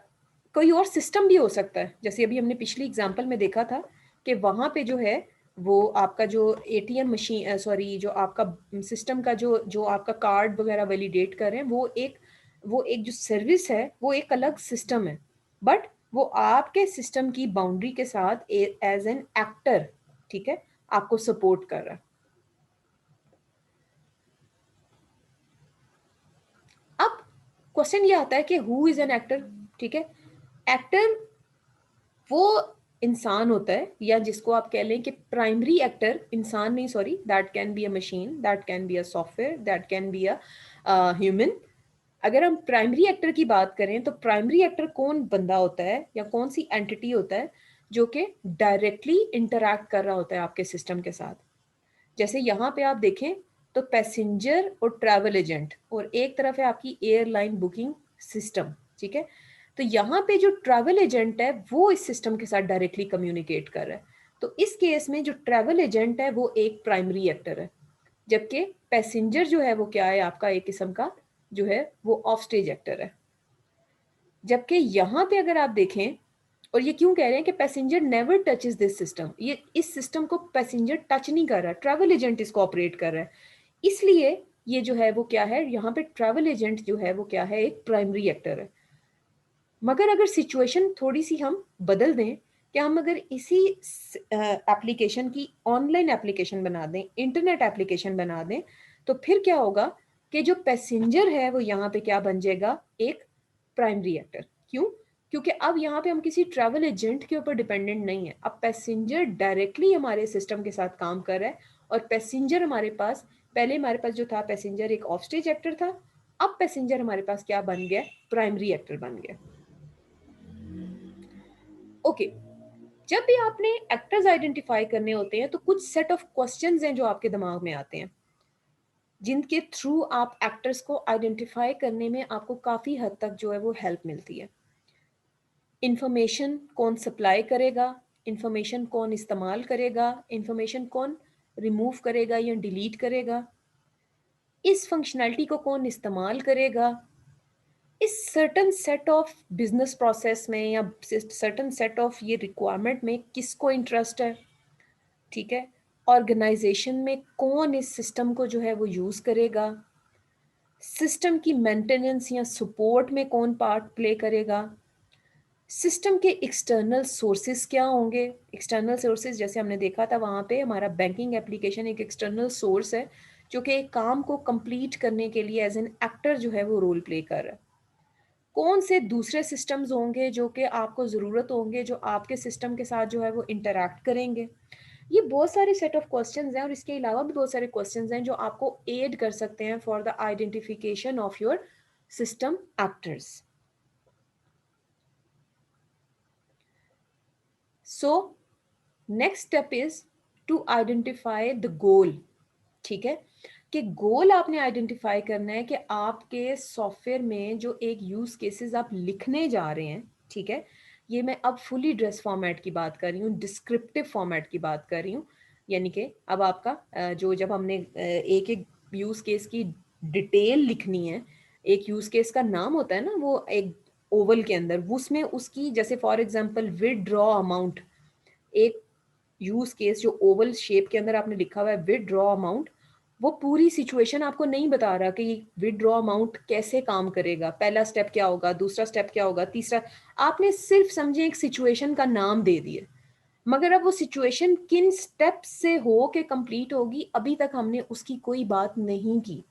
कोई और सिस्टम भी हो सकता है। जैसे अभी हमने पिछली एग्जांपल में देखा था कि वहाँ पे जो है वो आपका जो एटीएम मशीन, सॉरी, जो आपका सिस्टम का जो जो आपका कार्ड वगैरह वैलिडेट कर रहे हैं, वो एक जो सर्विस है वो एक अलग सिस्टम है, बट वो आपके सिस्टम की बाउंड्री के साथ एज एन एक्टर, ठीक है, आपको सपोर्ट कर रहा है। अब क्वेश्चन ये आता है कि हु इज एन एक्टर। ठीक है। एक्टर वो इंसान होता है, या जिसको आप कह लें कि प्राइमरी एक्टर इंसान नहीं, sorry, that can be a machine, that can be a software, that can be a human. अगर हम प्राइमरी एक्टर की बात करें तो प्राइमरी एक्टर कौन बंदा होता है या कौन सी एंटिटी होता है जो कि डायरेक्टली इंटरैक्ट कर रहा होता है आपके सिस्टम के साथ। जैसे यहाँ पे आप देखें तो पैसेंजर और ट्रैवल एजेंट, और एक तरफ है आपकी एयरलाइन बुकिंग सिस्टम। ठीक है। तो यहाँ पे जो ट्रैवल एजेंट है वो इस सिस्टम के साथ डायरेक्टली कम्युनिकेट कर रहा है। तो इस केस में जो ट्रैवल एजेंट है वो एक प्राइमरी एक्टर है, जबकि पैसेंजर जो है वो क्या है, आपका एक किस्म का जो है वो ऑफ स्टेज एक्टर है। जबकि यहाँ पे अगर आप देखें, और ये क्यों कह रहे हैं कि passenger never touches this system, ये इस सिस्टम को पैसेंजर टच नहीं कर रहा, ट्रैवल एजेंट इसको ऑपरेट कर रहा है। इसलिए ये जो है वो क्या है, यहाँ पे ट्रैवल एजेंट जो है वो क्या है, एक प्राइमरी एक्टर है। मगर अगर सिचुएशन थोड़ी सी हम बदल दें, कि हम अगर इसी एप्लीकेशन की ऑनलाइन एप्लीकेशन बना दें, इंटरनेट एप्लीकेशन बना दें, तो फिर क्या होगा कि जो पैसेंजर है वो यहाँ पे क्या बन जाएगा, एक प्राइमरी एक्टर। क्यों? क्योंकि अब यहाँ पे हम किसी ट्रैवल एजेंट के ऊपर डिपेंडेंट नहीं है। अब पैसेंजर डायरेक्टली हमारे सिस्टम के साथ काम कर रहा है, और पैसेंजर हमारे पास, पहले हमारे पास जो था पैसेंजर एक ऑफ स्टेज एक्टर था, अब पैसेंजर हमारे पास क्या बन गया, प्राइमरी एक्टर बन गया। ओके। जब भी आपने एक्टर्स आइडेंटिफाई करने होते हैं तो कुछ सेट ऑफ क्वेश्चंस हैं जो आपके दिमाग में आते हैं, जिनके थ्रू आप एक्टर्स को आइडेंटिफाई करने में आपको काफ़ी हद तक जो है वो हेल्प मिलती है। इंफॉर्मेशन कौन सप्लाई करेगा, इंफॉर्मेशन कौन इस्तेमाल करेगा, इंफॉर्मेशन कौन रिमूव करेगा या डिलीट करेगा, इस फंक्शनैलिटी को कौन इस्तेमाल करेगा, इस certain set of business process में या सर्टन सेट ऑफ ये रिक्वायरमेंट में किसको इंटरेस्ट है, ठीक है। ऑर्गेनाइजेशन में कौन इस सिस्टम को जो है वो यूज़ करेगा, सिस्टम की मेंटेनेंस या सपोर्ट में कौन पार्ट प्ले करेगा, सिस्टम के एक्सटर्नल सोर्सेज क्या होंगे। एक्सटर्नल सोर्सेज जैसे हमने देखा था वहाँ पे हमारा बैंकिंग एप्लीकेशन एक एक्सटर्नल सोर्स है जो कि एक काम को कंप्लीट करने के लिए एज एन एक्टर जो है वो रोल प्ले कर रहा है। कौन से दूसरे सिस्टम्स होंगे जो कि आपको ज़रूरत होंगे, जो आपके सिस्टम के साथ जो है वो इंटरैक्ट करेंगे। ये बहुत सारे सेट ऑफ क्वेश्चंस हैं और इसके अलावा भी बहुत सारे क्वेश्चंस हैं जो आपको एड कर सकते हैं for the identification of your system actors. So next step is to identify the goal, ठीक है, कि गोल आपने आइडेंटिफाई करना है कि आपके सॉफ्टवेयर में जो एक यूज केसेस आप लिखने जा रहे हैं, ठीक है, ये मैं अब फुली ड्रेस फॉर्मेट की बात कर रही हूँ, डिस्क्रिप्टिव फॉर्मेट की बात कर रही हूँ। यानी कि अब आपका जो जब हमने एक एक यूज केस की डिटेल लिखनी है, एक यूज केस का नाम होता है ना वो एक ओवल के अंदर, उसमें उसकी जैसे फॉर एग्जांपल विदड्रॉ अमाउंट, एक यूज केस जो ओवल शेप के अंदर आपने लिखा हुआ है विदड्रॉ अमाउंट, वो पूरी सिचुएशन आपको नहीं बता रहा कि विदड्रॉ अमाउंट कैसे काम करेगा, पहला स्टेप क्या होगा, दूसरा स्टेप क्या होगा, तीसरा, आपने सिर्फ समझे एक सिचुएशन का नाम दे दिए, मगर अब वो सिचुएशन किन स्टेप से हो के कंप्लीट होगी अभी तक हमने उसकी कोई बात नहीं की।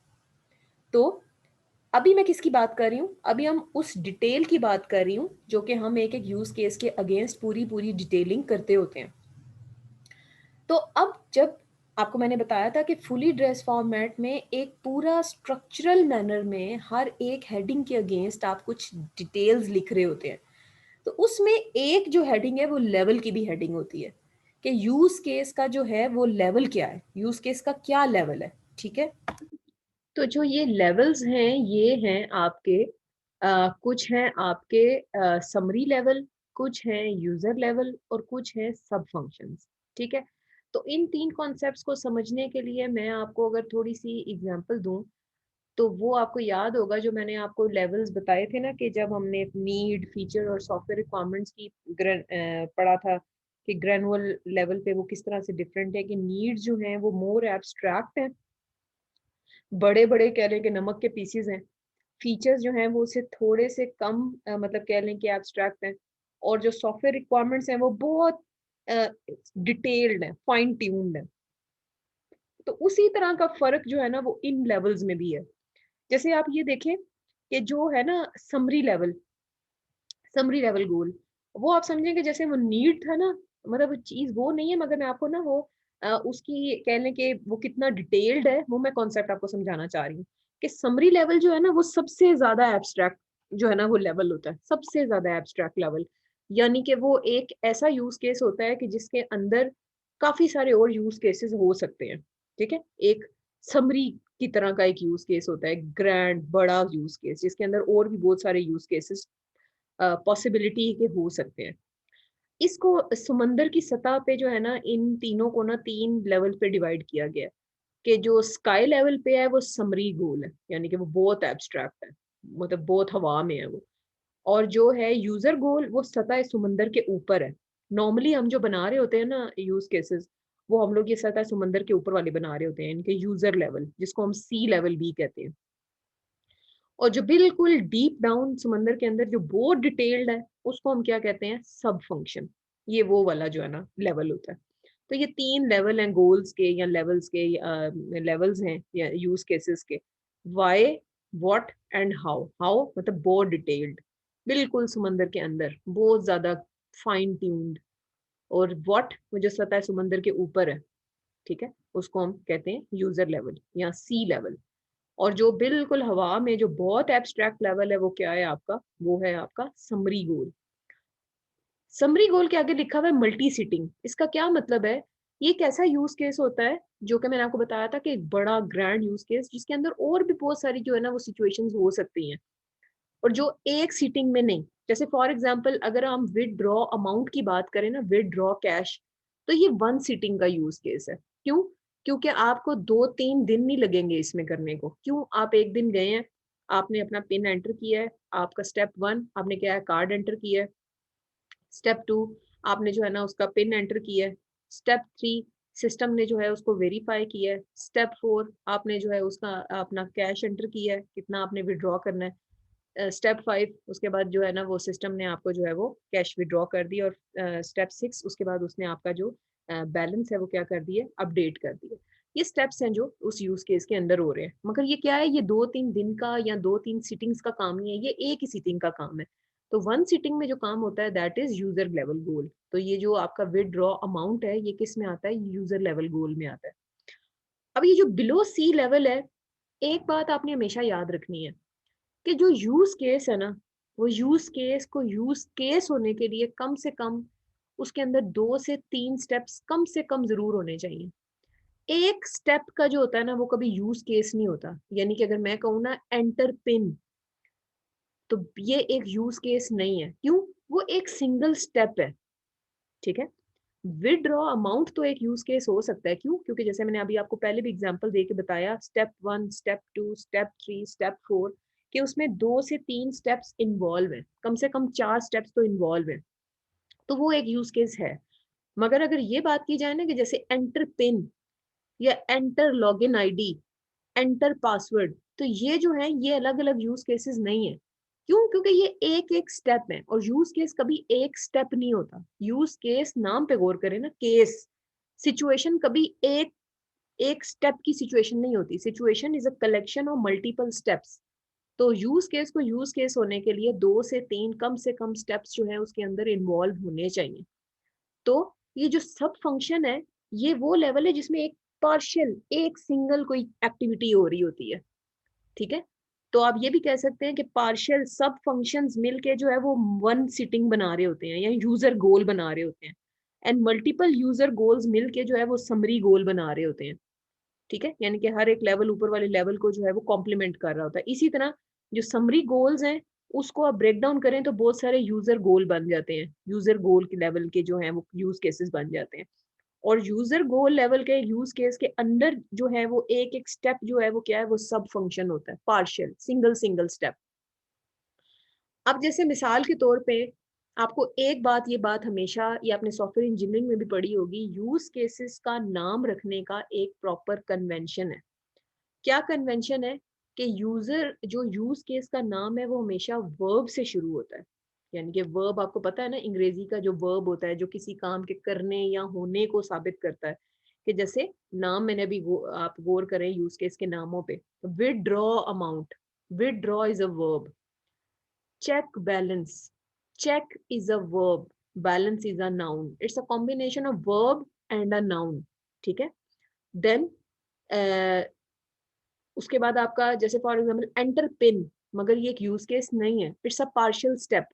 तो अभी मैं किसकी बात कर रही हूँ, अभी हम उस डिटेल की बात कर रही हूँ जो कि हम एक एक यूज केस के अगेंस्ट पूरी पूरी डिटेलिंग करते होते हैं। तो अब जब आपको मैंने बताया था कि फुली ड्रेस फॉर्मेट में एक पूरा स्ट्रक्चरल मैनर में हर एक हेडिंग के अगेंस्ट आप कुछ डिटेल्स लिख रहे होते हैं, तो उसमें एक जो हेडिंग है वो लेवल की भी हेडिंग होती है कि यूज केस का जो है वो लेवल क्या है, यूज केस का क्या लेवल है, ठीक है। तो जो ये लेवल्स हैं ये हैं आपके कुछ हैं आपके समरी लेवल, कुछ हैं यूजर लेवल और कुछ हैं सब फंक्शंस, ठीक है। तो इन तीन कॉन्सेप्ट्स को समझने के लिए मैं आपको अगर थोड़ी सी एग्जांपल दूं तो वो आपको याद होगा जो मैंने आपको लेवल्स बताए थे ना कि जब हमने नीड फीचर और सॉफ्टवेयर रिक्वायरमेंट्स की पढ़ा था कि ग्रेनुअल लेवल पे वो किस तरह से डिफरेंट है, कि नीड्स जो हैं वो मोर एब्स्ट्रैक्ट है, बड़े बड़े कह लें कि नमक के पीसीज हैं, फीचर्स जो हैं वो उससे थोड़े से कम मतलब कह लें कि एब्स्ट्रैक्ट हैं, और जो सॉफ्टवेयर रिक्वायरमेंट्स हैं वो बहुत डिटेल्ड है, फाइन ट्यून्ड है। तो उसी तरह का फर्क जो है ना वो इन लेवल्स में भी है। जैसे आप ये देखें कि जो है ना समरी लेवल गोल, वो आप समझेंगे जैसे वो नीड था ना, मतलब चीज वो नहीं है, मगर मैं आपको ना वो उसकी कह लें कि वो कितना डिटेल्ड है वो मैं कॉन्सेप्ट आपको समझाना चाह रही हूँ कि समरी लेवल जो है ना वो सबसे ज्यादा एब्स्ट्रैक्ट जो है ना वो लेवल होता है, सबसे ज्यादा एब्स्ट्रैक्ट लेवल। यानी कि वो एक ऐसा यूज केस होता है कि जिसके अंदर काफी सारे और यूज केसेस हो सकते हैं, ठीक है। एक समरी की तरह का एक यूज केस होता है, ग्रैंड बड़ा यूज केस जिसके अंदर और भी बहुत सारे यूज केसेस पॉसिबिलिटी के हो सकते हैं। इसको समंदर की सतह पे जो है ना इन तीनों को ना तीन लेवल पे डिवाइड किया गया है कि जो स्काई लेवल पे है वो समरी गोल है, यानी कि वो बहुत एब्स्ट्रैक्ट है, मतलब बहुत हवा में है वो। और जो है यूजर गोल वो सतह समंदर के ऊपर है। नॉर्मली हम जो बना रहे होते हैं ना यूज केसेस, वो हम लोग ये सतह समंदर के ऊपर वाले बना रहे होते हैं, इनके यूजर लेवल जिसको हम सी लेवल भी कहते हैं। और जो बिल्कुल डीप डाउन समंदर के अंदर जो बहुत डिटेल्ड है उसको हम क्या कहते हैं, सब फंक्शन। ये वो वाला जो है ना लेवल होता है। तो ये तीन लेवल हैं गोल्स के या लेवल्स के, लेवल्स हैं या यूज केसेस के। Why, what and how. How मतलब बहुत डिटेल्ड, बिल्कुल समंदर के अंदर बहुत ज्यादा फाइन ट्यून्ड। और व्हाट वो जो सतह समंदर के ऊपर है, ठीक है, उसको हम कहते हैं यूजर लेवल या सी लेवल। और जो बिल्कुल हवा में जो बहुत एब्स्ट्रैक्ट लेवल है वो क्या है आपका, वो है आपका समरी गोल। समरी गोल के आगे लिखा हुआ है मल्टी सिटिंग। इसका क्या मतलब है, ये एक ऐसा यूज केस होता है जो कि मैंने आपको बताया था कि एक बड़ा ग्रैंड यूज केस जिसके अंदर और भी बहुत सारी जो है ना वो सिचुएशंस हो सकती हैं, और जो एक सीटिंग में नहीं। जैसे फॉर एग्जांपल अगर हम विदड्रॉ अमाउंट की बात करें ना, विदड्रॉ कैश, तो ये वन सीटिंग का यूज केस है। क्यों? क्योंकि आपको 2-3 दिन नहीं लगेंगे इसमें करने को। क्यों? आप एक दिन गए हैं, आपने अपना पिन एंटर किया है, आपका स्टेप 1 आपने क्या है कार्ड एंटर किया है, स्टेप 2 आपने जो है ना उसका पिन एंटर किया है, स्टेप 3 सिस्टम ने जो है उसको वेरीफाई किया है, स्टेप 4 आपने जो है उसका अपना कैश एंटर किया है, कितना आपने विड्रॉ करना है, स्टेप 5 उसके बाद जो है ना वो सिस्टम ने आपको जो है वो कैश विड्रॉ कर दिया, और स्टेप 6 उसके बाद उसने आपका जो बैलेंस है वो क्या कर दिया, अपडेट कर दिया। ये स्टेप्स हैं जो उस यूज केस के अंदर हो रहे हैं, मगर ये क्या है, ये 2-3 दिन का या 2-3 सिटिंग्स का काम नहीं है, ये एक ही सिटिंग का काम है। तो वन सिटिंग में जो काम होता है दैट इज यूजर लेवल गोल। तो ये जो आपका विदड्रॉ अमाउंट है ये किस में आता है, यूजर लेवल गोल में आता है। अब ये जो बिलो सी लेवल है, एक बात आपने हमेशा याद रखनी है कि जो यूज केस है ना, वो यूज केस को यूज केस होने के लिए कम से कम उसके अंदर 2 से 3 स्टेप्स कम से कम जरूर होने चाहिए। एक स्टेप का जो होता है ना वो कभी यूज केस नहीं होता। यानी कि अगर मैं कहूँ ना एंटर पिन, तो ये एक यूज केस नहीं है। क्यों? वो एक सिंगल स्टेप है। ठीक है। विदड्रॉ अमाउंट तो एक यूज केस हो सकता है। क्यों? क्योंकि जैसे मैंने अभी आपको पहले भी एग्जांपल दे के बताया, स्टेप 1 स्टेप 2 स्टेप 3 स्टेप 4 कि उसमें 2 से 3 स्टेप्स इन्वॉल्व है, कम से कम 4 स्टेप्स तो इन्वॉल्व है, तो वो एक यूज केस है। मगर अगर ये बात की जाए ना कि जैसे एंटर पिन या enter login ID, enter password, तो ये जो है ये अलग अलग यूज केसेस नहीं है। क्यों? क्योंकि ये एक एक स्टेप है, और यूज केस कभी एक स्टेप नहीं होता। यूज केस नाम पे गौर करें ना, केस, सिचुएशन कभी एक एक स्टेप की सिचुएशन नहीं होती। Situation is a collection of multiple steps. तो यूज केस को यूज केस होने के लिए 2 से 3 कम से कम स्टेप्स जो है उसके अंदर इन्वॉल्व होने चाहिए। तो ये जो सब फंक्शन है, ये वो लेवल है जिसमें एक पार्शियल, एक सिंगल कोई एक्टिविटी हो रही होती है। ठीक है। तो आप ये भी कह सकते हैं कि पार्शियल सब फंक्शंस मिलके जो है वो वन सिटिंग बना रहे होते हैं या यूजर गोल बना रहे होते हैं, एंड मल्टीपल यूजर गोल्स मिलके जो है वो समरी गोल बना रहे होते हैं। ठीक है। यानी कि हर एक लेवल ऊपर वाले लेवल को जो है वो कॉम्प्लीमेंट कर रहा होता है। इसी तरह जो समरी गोल्स हैं उसको आप ब्रेक डाउन करें तो बहुत सारे यूजर गोल बन जाते हैं, यूजर गोल के लेवल के जो है वो यूज केसेस बन जाते हैं। और यूजर गोल लेवल के यूज केस के अंदर जो है वो एक एक स्टेप जो है वो क्या है, वो सब फंक्शन होता है, पार्शियल सिंगल सिंगल स्टेप। अब जैसे मिसाल के तौर पे आपको एक बात, ये बात हमेशा ये आपने सॉफ्टवेयर इंजीनियरिंग में भी पढ़ी होगी, यूज केसेस का नाम रखने का एक प्रॉपर कन्वेंशन है। क्या कन्वेंशन है? कि यूजर जो यूज केस का नाम है वो हमेशा वर्ब से शुरू होता है। यानी कि वर्ब, आपको पता है ना अंग्रेजी का जो वर्ब होता है जो किसी काम के करने या होने को साबित करता है। कि जैसे नाम मैंने अभी आप गौर करें यूज केस के नामों पे, withdraw amount, withdraw is a verb, check balance, check is a verb, balance is a noun, it's a combination of verb and a noun। ठीक है। देन उसके बाद आपका जैसे फॉर एग्जांपल एंटर पिन, मगर ये एक यूज केस नहीं है, इट्स अ पार्शियल स्टेप।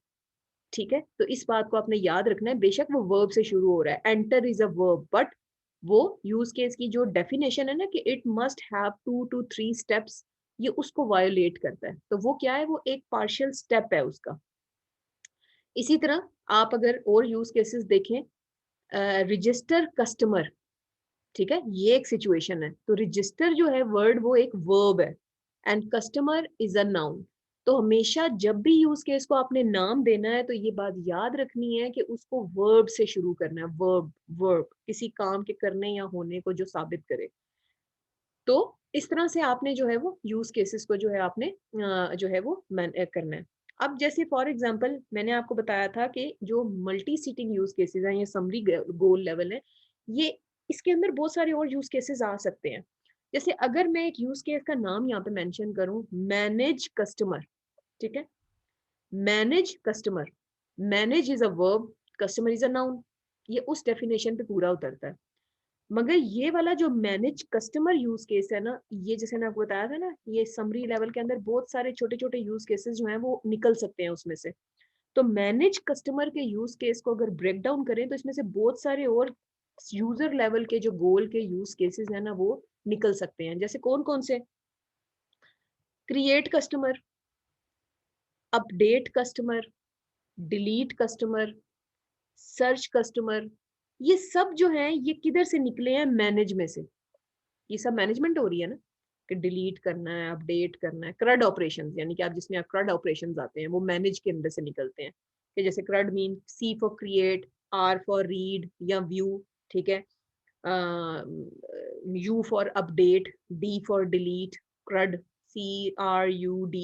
ठीक है। तो इस बात को आपने याद रखना है, बेशक वो वर्ब से शुरू हो रहा है, enter is a verb, but वो यूज केस की जो डेफिनेशन है ना कि it must have 2 to 3 steps, ये उसको वायोलेट करता है। तो वो क्या है, वो एक पार्शियल स्टेप है उसका। इसी तरह आप अगर और यूज केसेस देखें, रजिस्टर कस्टमर, ठीक है, ये एक सिचुएशन है। तो रजिस्टर जो है वर्ड वो एक वर्ब है, and customer is a noun. तो हमेशा जब भी यूज केस को आपने नाम देना है तो ये बात याद रखनी है कि उसको वर्ब से शुरू करना है। वर्ब, वर्ब किसी काम के करने या होने को जो साबित करे। तो इस तरह से आपने जो है वो यूज केसेस को जो है आपने जो है वो करना है। अब जैसे फॉर एग्जांपल मैंने आपको बताया था कि जो मल्टी सिटिंग यूज केसेस हैं, ये समरी गोल लेवल है, ये इसके अंदर बहुत सारे और यूज केसेस आ सकते हैं। जैसे अगर मैं एक यूज केस का नाम यहाँ पे मेंशन करूं, मैनेज कस्टमर। ठीक है। Manage customer, manage is a verb, customer is a noun, ये उस डेफिनेशन पे पूरा उतरता है। मगर ये वाला जो मैनेज कस्टमर यूज केस है ना, ये जैसे मैंने आपको बताया था ना, ये समरी लेवल के अंदर बहुत सारे छोटे छोटे यूज केसेस जो हैं वो निकल सकते हैं उसमें से। तो मैनेज कस्टमर के यूज केस को अगर ब्रेक डाउन करें तो इसमें से बहुत सारे और यूजर लेवल के जो गोल के यूज केसेस हैं ना वो निकल सकते हैं। जैसे कौन कौन से? Create customer, update customer, delete customer, search customer, ये सब जो है ये किधर से निकले हैं? मैनेज में से। ये सब मैनेजमेंट हो रही है ना, कि डिलीट करना है, अपडेट करना है। क्रड ऑपरेशंस यानी कि आप जिसमें आप क्रड ऑपरेशंस आते हैं वो मैनेज के अंदर से निकलते हैं, कि जैसे CRUD mean C for create, R for read या व्यू, ठीक है, U for update, D for delete, CRUD, CRUD।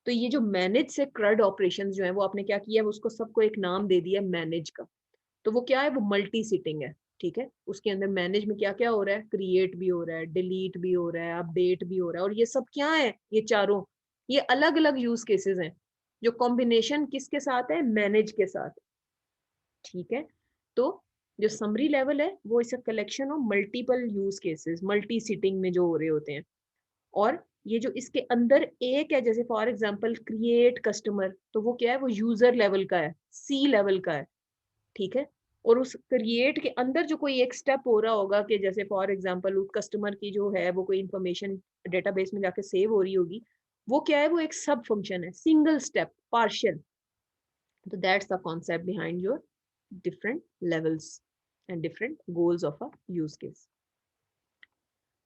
तो ये जो मैनेज से क्रड ऑपरेशन जो है वो आपने क्या किया है, उसको सबको एक नाम दे दिया मैनेज का। तो वो क्या है, वो मल्टी सिटिंग है, ठीक है। उसके अंदर मैनेज में क्या क्या हो रहा है, क्रिएट भी हो रहा है, डिलीट भी हो रहा है, अपडेट भी हो रहा है, और ये सब क्या है, ये चारों, ये अलग अलग यूज केसेस हैं जो कॉम्बिनेशन किसके साथ है, मैनेज के साथ, ठीक है। तो जो समरी लेवल है वो इस collection of multiple use cases, multi sitting में जो हो रहे होते हैं। और ये जो इसके अंदर एक है, जैसे फॉर एग्जांपल क्रिएट कस्टमर, तो वो क्या है, वो यूजर लेवल का है, सी लेवल का है, ठीक है। और उस क्रिएट के अंदर जो कोई एक स्टेप हो रहा होगा, कि जैसे फॉर एग्जांपल उस कस्टमर की जो है वो कोई इंफॉर्मेशन डेटाबेस में जाके सेव हो रही होगी, वो क्या है, वो एक सब फंक्शन है, सिंगल स्टेप, पार्शियल। तो that's the concept behind your different levels and different goals of a use case.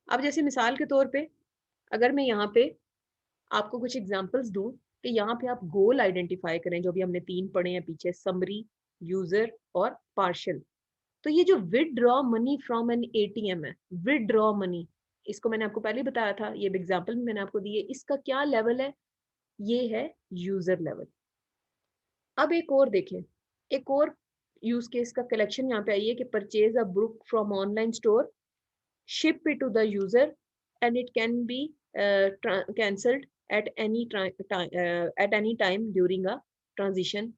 अब जैसे मिसाल के तौर पे अगर मैं यहाँ पे आपको कुछ एग्जांपल्स दूं कि यहाँ पे आप गोल आइडेंटिफाई करें, जो भी हमने 3 पढ़े हैं पीछे, समरी, यूजर और पार्शियल। तो ये जो withdraw money from an ATM है, विदड्रॉ मनी, इसको मैंने आपको पहले ही बताया था, ये एग्जांपल भी मैंने आपको दी है, इसका क्या लेवल है, ये है यूजर लेवल। अब एक और देखें, एक और यूज केस का कलेक्शन यहाँ पे आई है कि purchase a book from online store, ship it to the user, and it can be cancelled at any time during a transition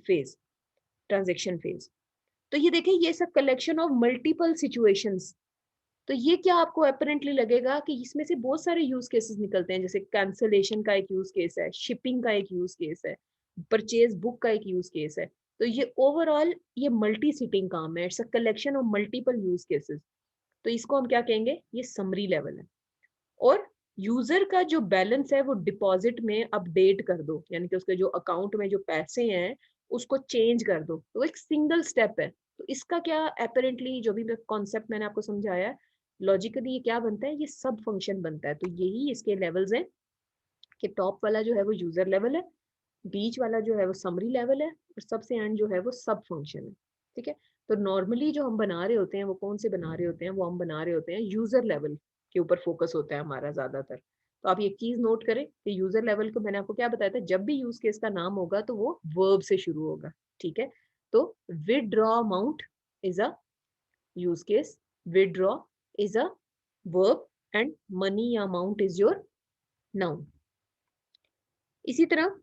phase, transaction phase। तो ये देखिए, ये सब कलेक्शन ऑफ मल्टीपल सिचुएशंस। तो ये क्या आपको अपेरेंटली लगेगा कि इसमें से बहुत सारे यूज केसेस निकलते हैं, जैसे कैंसलेशन का एक यूज केस है, शिपिंग का एक यूज केस है, परचेज बुक का एक यूज केस है। तो ये ओवरऑल ये मल्टी सिटिंग काम है, it's a collection of multiple use cases. तो इसको हम क्या कहेंगे, ये समरी लेवल है। और यूजर का जो बैलेंस है वो डिपॉजिट में अपडेट कर दो, यानी कि उसके जो अकाउंट में जो पैसे हैं उसको चेंज कर दो, तो एक सिंगल स्टेप है। तो इसका क्या अपेरेंटली जो भी कॉन्सेप्ट मैंने आपको समझाया है, लॉजिकली ये क्या बनता है, ये सब फंक्शन बनता है। तो यही इसके लेवल्स हैं, कि टॉप वाला जो है वो यूजर लेवल है, बीच वाला जो है वो समरी लेवल है, और सबसे एंड जो है वो सब फंक्शन है, ठीक है। तो नॉर्मली जो हम बना रहे होते हैं वो कौन से बना रहे होते हैं, वो हम बना रहे होते हैं यूजर लेवल के ऊपर फोकस होता है हमारा ज्यादातर। तो आप एक चीज नोट करें कि यूजर लेवल को मैंने आपको क्या बताया था, जब भी यूज केस का नाम होगा तो वो वर्ब से शुरू होगा, ठीक है। तो withdraw amount is a use case, withdraw is a verb, and money या अमाउंट इज योर नाउन। इसी तरह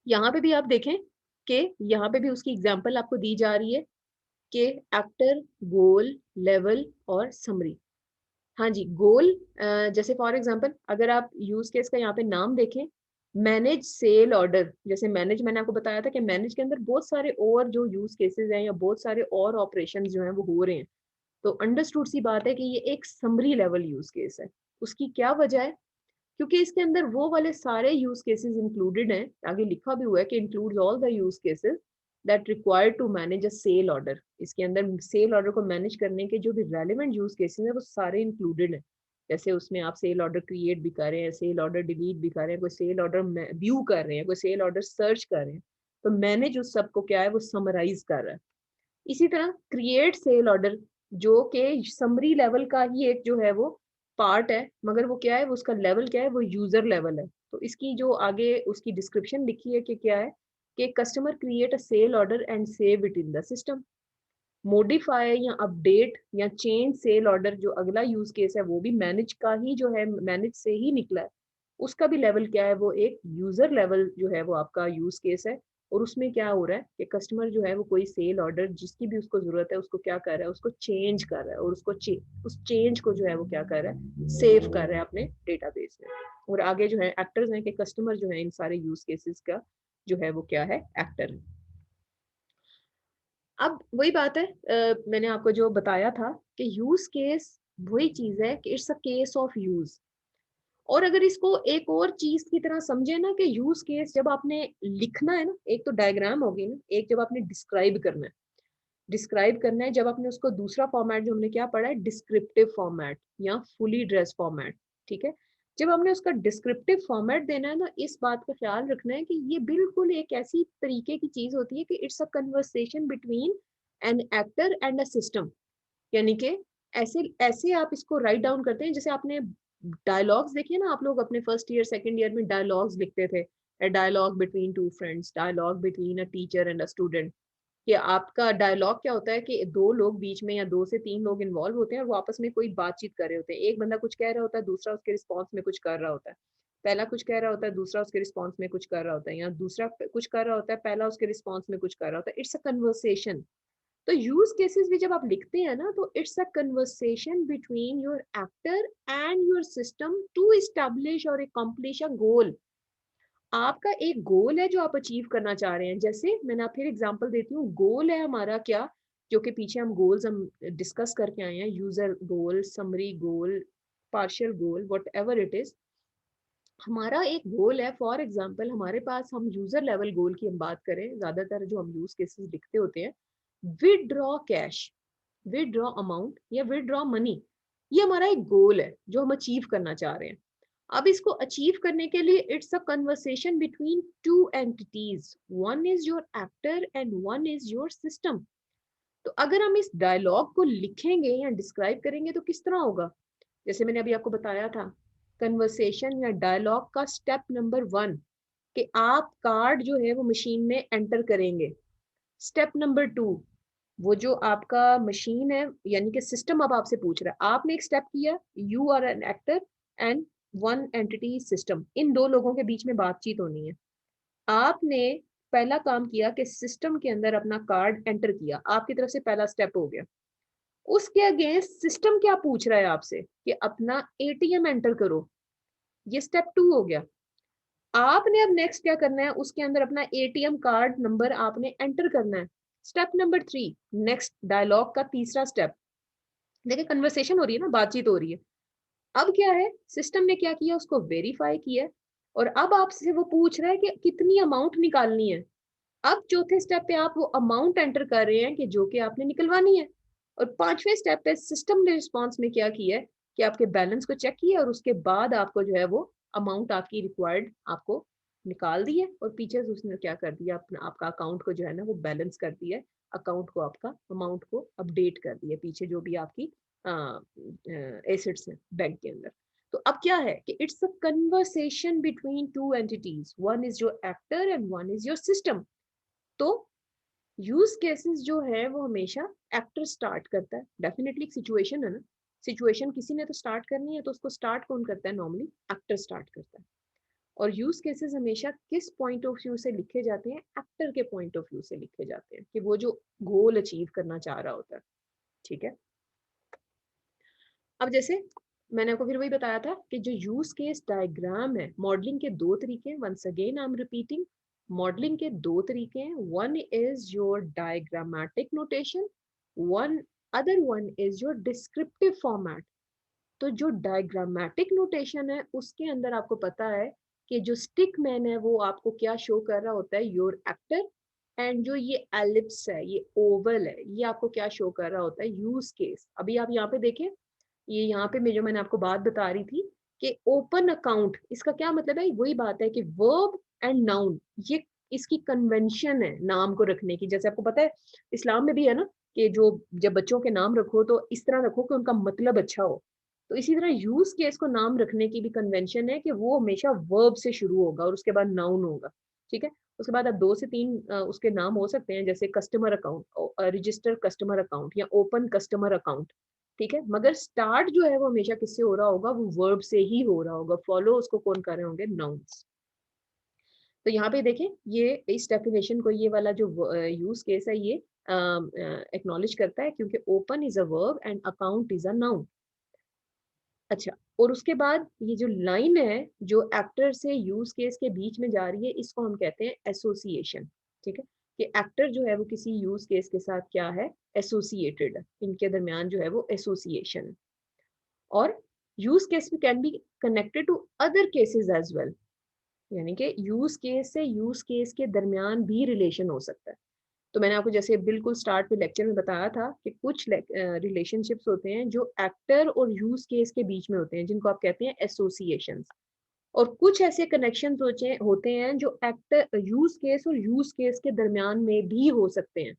यहाँ पे भी आप देखें कि यहाँ पे भी उसकी एग्जाम्पल आपको दी जा रही है कि एक्टर, गोल, लेवल और समरी। हाँ जी, गोल, जैसे फॉर एग्जांपल अगर आप यूज केस का यहाँ पे नाम देखें, मैनेज सेल ऑर्डर, जैसे मैनेज मैंने आपको बताया था कि मैनेज के अंदर बहुत सारे और जो यूज केसेस हैं या बहुत सारे और ऑपरेशन जो हैं वो हो रहे हैं। तो अंडरस्टूड सी बात है कि ये एक समरी लेवल यूज केस है। उसकी क्या वजह है, क्योंकि इसके अंदर वो वाले सारे यूज केसेस इंक्लूडेड हैं, आगे लिखा भी हुआ है कि includes all the use cases that require to manage a sale order. इसके अंदर सेल ऑर्डर को मैनेज करने के जो भी रेलिवेंट यूज केसेस हैं वो सारे इंक्लूडेड हैं। जैसे उसमें आप सेल ऑर्डर क्रिएट भी कर रहे हैं, सेल ऑर्डर डिलीट भी कर रहे हैं, कोई सेल ऑर्डर व्यू कर रहे हैं, कोई सेल ऑर्डर सर्च कर रहे हैं, तो मैनेज उस सबको क्या है, वो समराइज कर रहा है। इसी तरह क्रिएट सेल ऑर्डर, जो कि समरी लेवल का ही एक जो है वो पार्ट है, मगर वो क्या है, वो उसका लेवल क्या है, वो यूजर लेवल है। तो इसकी जो आगे उसकी डिस्क्रिप्शन लिखी है कि क्या है, कि customer create a sale order and save it in the system. Modify या अपडेट या चेंज सेल ऑर्डर, जो अगला यूज केस है वो भी मैनेज का ही जो है, मैनेज से ही निकला है, उसका भी लेवल क्या है, वो एक यूजर लेवल जो है वो आपका यूज केस है। और उसमें क्या हो रहा है कि कस्टमर जो है वो कोई सेल ऑर्डर जिसकी भी उसको जरूरत है उसको क्या कर रहा है, उसको चेंज कर रहा है, और उसको उस चेंज को जो है वो क्या कर रहा है, सेव कर रहा है अपने डेटाबेस में। और आगे जो है एक्टर्स हैं, कि कस्टमर जो है इन सारे यूज केसेस का जो है वो क्या है, एक्टर है। अब वही बात है, मैंने आपको जो बताया था कि यूज केस वही चीज है कि it's a case of use. और अगर इसको एक और चीज की तरह समझे ना, कि यूज केस जब आपने लिखना है ना, एक तो डायग्राम होगी ना, एक जब आपने डिस्क्राइब करना है। डिस्क्राइब करना है जब आपने उसको दूसरा फॉर्मेट जो हमने क्या पढ़ा है, डिस्क्रिप्टिव फॉर्मेट या फुली ड्रेस फॉर्मेट, ठीक है। जब हमने उसका डिस्क्रिप्टिव फॉर्मेट देना है ना, इस बात का ख्याल रखना है कि ये बिल्कुल एक ऐसी तरीके की चीज होती है कि it's a conversation between N actor and a system, यानी कि ऐसे ऐसे आप इसको राइट डाउन करते हैं जैसे आपने डायलॉग्स देखिए ना, आप लोग अपने फर्स्ट ईयर सेकंड ईयर में डायलॉग्स लिखते थे, a dialogue between two friends, dialogue between a teacher and a student. कि आपका डायलॉग क्या होता है कि दो लोग बीच में या दो से तीन लोग इन्वॉल्व होते हैं और वो आपस में कोई बातचीत कर रहे होते हैं, एक बंदा कुछ कह रहा होता है, दूसरा उसके रिस्पॉन्स में कुछ कर रहा होता है, पहला कुछ कह रहा होता है, दूसरा उसके रिस्पॉन्स में कुछ कर रहा होता है, या दूसरा कुछ कर रहा होता है, पहला उसके रिस्पॉन्स में कुछ कर रहा होता है, इट्स अ कन्वर्सेशन। तो यूज केसेस भी जब आप लिखते हैं ना, तो it's a conversation between your actor and your system to establish और अकम्प्लिश अ गोल। आपका एक गोल है जो आप अचीव करना चाह रहे हैं। जैसे मैंने आप फिर एग्जांपल देती हूँ, गोल है हमारा क्या, जो कि पीछे हम गोल्स हम डिस्कस करके आए हैं, user goal, summary goal, partial goal, what ever it is. हमारा एक गोल है, फॉर एग्जाम्पल हमारे पास, हम यूजर लेवल गोल की हम बात करें, ज्यादातर जो हम यूज केसेस लिखते होते हैं, विदड्रॉ कैश, विदड्रॉ अमाउंट या विदड्रॉ मनी, ये हमारा एक गोल है जो हम अचीव करना चाह रहे हैं। अब इसको अचीव करने के लिए it's a conversation between two entities, one is your actor and one is your system. तो अगर हम इस डायलॉग को लिखेंगे या डिस्क्राइब करेंगे तो किस तरह होगा, जैसे मैंने अभी आपको बताया था, कन्वर्सेशन या डायलॉग का स्टेप नंबर 1 कि आप कार्ड जो है वो मशीन में एंटर करेंगे। स्टेप नंबर 2, वो जो आपका मशीन है यानी कि सिस्टम अब आपसे पूछ रहा है, आपने एक स्टेप किया, you are an actor and one entity system, इन दो लोगों के बीच में बातचीत होनी है। आपने पहला काम किया कि सिस्टम के अंदर अपना कार्ड एंटर किया, आपकी तरफ से पहला स्टेप हो गया। उसके अगेंस्ट सिस्टम क्या पूछ रहा है आपसे कि अपना एटीएम एंटर करो, ये स्टेप 2 हो गया। आपने अब नेक्स्ट क्या करना है, उसके अंदर अपना एटीएम कार्ड नंबर आपने एंटर करना है। स्टेप नंबर 3, नेक्स्ट डायलॉग का तीसरा स्टेप। देखिए कन्वर्सेशन हो रही है ना, बातचीत हो रही है। अब क्या है, सिस्टम ने क्या किया, उसको वेरीफाई किया और अब आपसे वो पूछ रहा है कि कितनी अमाउंट निकालनी है। अब चौथे स्टेप पे आप वो अमाउंट एंटर कर रहे हैं कि जो कि आपने निकलवानी है। और पांचवें स्टेप पे सिस्टम ने रिस्पॉन्स में क्या किया है कि आपके बैलेंस को चेक किया और उसके बाद आपको जो है वो अमाउंट आपकी रिक्वायर्ड आपको निकाल दी है, और पीछे से उसने क्या कर दिया, अपना आपका अकाउंट को जो है ना वो बैलेंस कर दिया है, अकाउंट को आपका अमाउंट को अपडेट कर दिया पीछे जो भी आपकी एसेट्स हैं बैंक के अंदर। तो अब क्या है कि it's a conversation between two entities, one is your actor and one is your system. तो यूज केसेस जो है वो हमेशा एक्टर स्टार्ट करता है, डेफिनेटली एक सिचुएशन है ना, सिचुएशन किसी ने तो स्टार्ट करनी है, तो उसको स्टार्ट कौन करता है, नॉर्मली एक्टर स्टार्ट करता है। और यूज केसेस हमेशा किस पॉइंट ऑफ व्यू से लिखे जाते हैं, एक्टर के पॉइंट ऑफ व्यू से लिखे जाते हैं कि वो जो गोल अचीव करना चाह रहा होता है, ठीक है। अब जैसे मैंने आपको फिर वही बताया था कि जो यूज केस डायग्राम है, मॉडलिंग के दो तरीके हैं, once again I am repeating, modeling के दो तरीके हैं, one is your diagrammatic notation, one other one is your descriptive format. तो जो डायग्रामेटिक नोटेशन है उसके अंदर आपको पता है कि जो स्टिक मैन है वो आपको क्या शो कर रहा होता है, योर एक्टर, एंड जो ये एलिप्स है, ये ओवल है, ये आपको क्या शो कर रहा होता है, यूज केस। अभी आप यहाँ पे देखें, ये यहाँ पे मैं जो मैंने आपको बात बता रही थी कि ओपन अकाउंट, इसका क्या मतलब है, वही बात है कि वर्ब एंड नाउन, ये इसकी कन्वेंशन है नाम को रखने की। जैसे आपको पता है इस्लाम में भी है ना कि जो जब बच्चों के नाम रखो तो इस तरह रखो कि उनका मतलब अच्छा हो। तो इसी तरह यूज केस को नाम रखने की भी कन्वेंशन है कि वो हमेशा वर्ब से शुरू होगा और उसके बाद नाउन होगा, ठीक है। उसके बाद अब दो से तीन उसके नाम हो सकते हैं, जैसे customer account, register customer account या ओपन कस्टमर अकाउंट, ठीक है। मगर स्टार्ट जो है वो हमेशा किससे हो रहा होगा, वो वर्ब से ही हो रहा होगा, फॉलो उसको कौन कर रहे होंगे, नाउन्स। तो यहाँ पे देखें, ये इस डेफिनेशन को, ये वाला जो यूज केस है ये एक्नॉलेज करता है, क्योंकि open is a verb and account is a noun. अच्छा, और उसके बाद ये जो लाइन है जो एक्टर से यूज केस के बीच में जा रही है, इसको हम कहते हैं एसोसिएशन, ठीक है। कि एक्टर जो है वो किसी यूज केस के साथ क्या है, एसोसिएटेड है, इनके दरमियान जो है वो एसोसिएशन है। और use case can be connected to other cases as well, यानी कि यूज केस से यूज केस के दरमियान भी रिलेशन हो सकता है। तो मैंने आपको जैसे बिल्कुल स्टार्ट में लेक्चर में बताया था कि कुछ रिलेशनशिप्स होते हैं जो एक्टर और यूज केस के बीच में होते हैं, जिनको आप कहते हैं एसोसिएशंस। और कुछ ऐसे कनेक्शंस होते हैं जो एक्टर यूज केस और यूज केस के दरमियान में भी हो सकते हैं,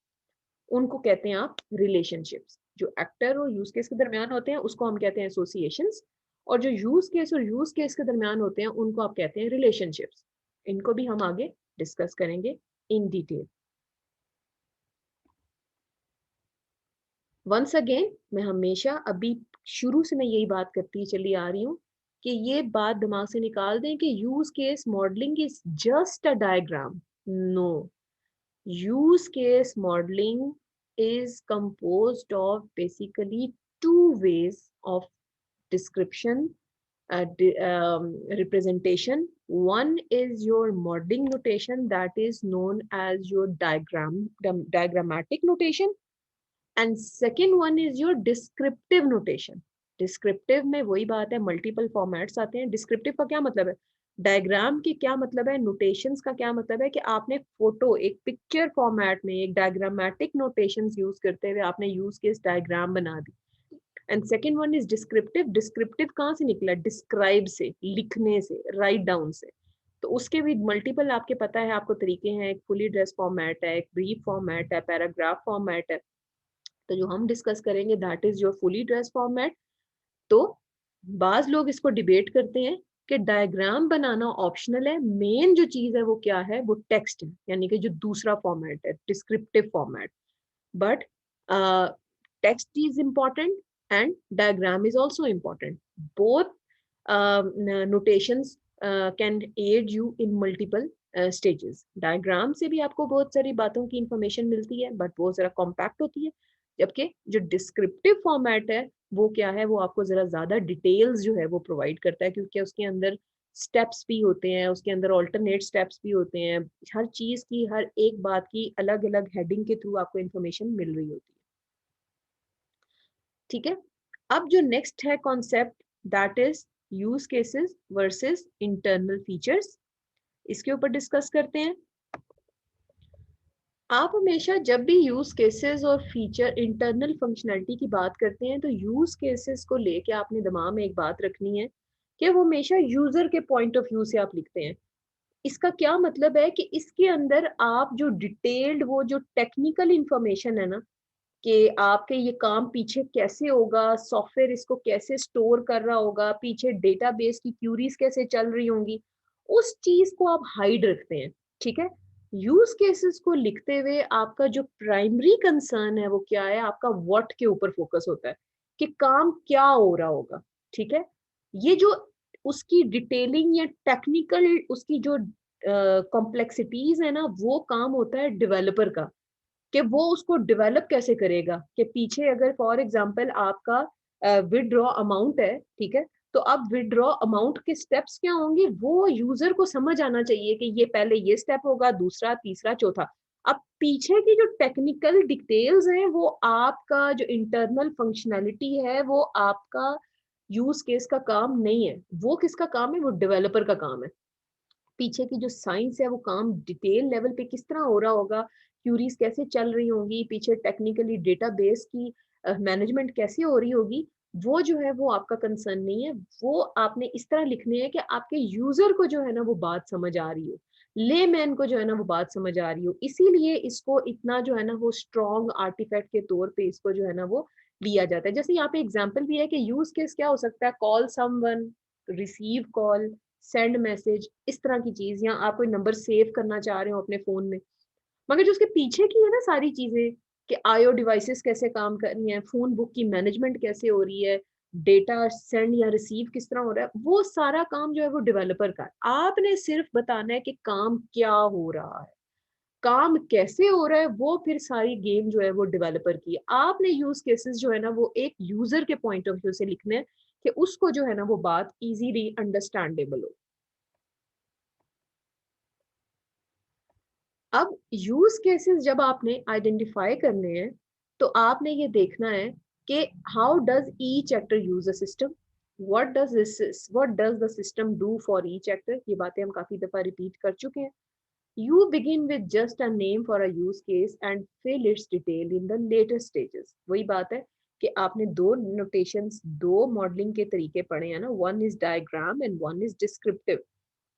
उनको कहते हैं आप रिलेशनशिप्स। जो एक्टर और यूज केस के दरमियान होते हैं उसको हम कहते हैं एसोसिएशंस, और जो यूज केस और यूज केस के दरमियान होते हैं उनको आप कहते हैं रिलेशनशिप्स। इनको भी हम आगे डिस्कस करेंगे इन डिटेल। वंस अगेन, मैं हमेशा अभी शुरू से मैं यही बात करती चली आ रही हूँ कि ये बात दिमाग से निकाल दें कि use case modeling is just a diagram. No, use case modeling is composed of basically two ways of description, representation. One is your modeling notation that is known as your diagrammatic notation, and second one is your descriptive notation. Descriptive में वही बात है, multiple formats आते हैं। Descriptive का क्या मतलब है, डायग्राम की क्या मतलब है, नोटेशंस का क्या मतलब है कि आपने फोटो एक पिक्चर फॉर्मेट में एक डायग्रामेटिक नोटेशंस यूज करते हुए आपने यूज केस डायग्राम बना दी। And second one is descriptive. Descriptive कहाँ से निकला, डिस्क्राइब से, लिखने से, राइट डाउन से। तो उसके भी मल्टीपल आपके पता है आपको तरीके हैं, एक फुली ड्रेस फॉर्मेट है, एक ब्रीफ फॉर्मेट है, पैराग्राफ फॉर्मेट है। तो जो हम डिस्कस करेंगे that is your fully dress format. तो बाज लोग इसको डिबेट करते हैं कि डायग्राम बनाना ऑप्शनल है, मेन जो चीज है वो क्या है, वो टेक्स्ट है, यानी कि जो दूसरा फॉर्मेट है descriptive format. But text is important and diagram is also important. Both notations can add you in multiple stages. Diagram से भी आपको बहुत सारी बातों की इंफॉर्मेशन मिलती है बट वो जरा कॉम्पैक्ट होती है, जबकि जो डिस्क्रिप्टिव फॉर्मेट है वो क्या है, वो आपको जरा ज्यादा डिटेल्स जो है वो प्रोवाइड करता है, क्योंकि उसके अंदर स्टेप्स भी होते हैं, उसके अंदर ऑल्टरनेट स्टेप्स भी होते हैं, हर चीज की, हर एक बात की अलग अलग हेडिंग के थ्रू आपको इन्फॉर्मेशन मिल रही होती है। ठीक है, अब जो नेक्स्ट है concept that is use cases versus internal features, इसके ऊपर डिस्कस करते हैं। आप हमेशा जब भी यूज केसेस और फीचर इंटरनल फंक्शनैलिटी की बात करते हैं तो यूज केसेस को लेके आपने दिमाग में एक बात रखनी है कि वो हमेशा यूजर के पॉइंट ऑफ व्यू से आप लिखते हैं। इसका क्या मतलब है कि इसके अंदर आप जो डिटेल्ड वो जो टेक्निकल इंफॉर्मेशन है ना, कि आपके ये काम पीछे कैसे होगा, सॉफ्टवेयर इसको कैसे स्टोर कर रहा होगा, पीछे डेटाबेस की क्यूरीज कैसे चल रही होंगी, उस चीज को आप हाइड रखते हैं। ठीक है, यूज केसेस को लिखते हुए आपका जो प्राइमरी कंसर्न है वो क्या है, आपका व्हाट के ऊपर फोकस होता है कि काम क्या हो रहा होगा। ठीक है, ये जो उसकी डिटेलिंग या टेक्निकल उसकी जो कॉम्प्लेक्सिटीज है ना, वो काम होता है डेवलपर का, कि वो उसको डेवलप कैसे करेगा। कि पीछे अगर फॉर एग्जांपल आपका विदड्रॉ अमाउंट है, ठीक है, तो अब विदड्रॉ अमाउंट के स्टेप्स क्या होंगे वो यूजर को समझ आना चाहिए कि ये पहले ये स्टेप होगा, दूसरा, तीसरा, चौथा। अब पीछे की जो टेक्निकल डिटेल्स हैं वो आपका जो इंटरनल फंक्शनैलिटी है वो आपका यूज केस का काम नहीं है, वो किसका काम है, वो डेवलपर का काम है। पीछे की जो साइंस है वो काम डिटेल लेवल पे किस तरह हो रहा होगा, क्यूरीज कैसे चल रही होंगी, पीछे टेक्निकली डेटाबेस की मैनेजमेंट कैसे हो रही होगी, वो जो है वो आपका कंसर्न नहीं है। वो आपने इस तरह लिखने है कि आपके यूजर को जो है ना वो बात समझ आ रही हो, लेमैन को जो है ना वो बात समझ आ रही हो। इसीलिए इसको इतना जो है ना वो स्ट्रॉन्ग आर्टिफैक्ट के तौर पे इसको जो है ना वो लिया जाता है। जैसे यहाँ पे एग्जाम्पल भी है कि यूज केस क्या हो सकता है, call someone, receive call, send message, इस तरह की चीज, या आप कोई नंबर सेव करना चाह रहे हो अपने फोन में। मगर जो उसके पीछे की है ना सारी चीजें, कि आईओ डिवाइसेस कैसे काम कर रही हैं, फोन बुक की मैनेजमेंट कैसे हो रही है, डेटा सेंड या रिसीव किस तरह हो रहा है, वो सारा काम जो है वो डेवलपर का है। आपने सिर्फ बताना है कि काम क्या हो रहा है, काम कैसे हो रहा है, वो फिर सारी गेम जो है वो डेवलपर की है। आपने यूज केसेस जो है ना वो एक यूजर के पॉइंट ऑफ व्यू से लिखने हैं कि उसको जो है ना वो बात इजीली अंडरस्टैंडेबल हो। अब यूज केसेस जब आपने आइडेंटिफाई करने हैं तो आपने ये देखना है कि how does each actor use a system, what does the system do for each actor. ये बातें हम काफी दफा रिपीट कर चुके हैं। You begin with just a name for a use case and fill its detail in the later stages. वही बात है कि आपने दो नोटेशंस, दो मॉडलिंग के तरीके पढ़े हैं ना, one is diagram and one is descriptive.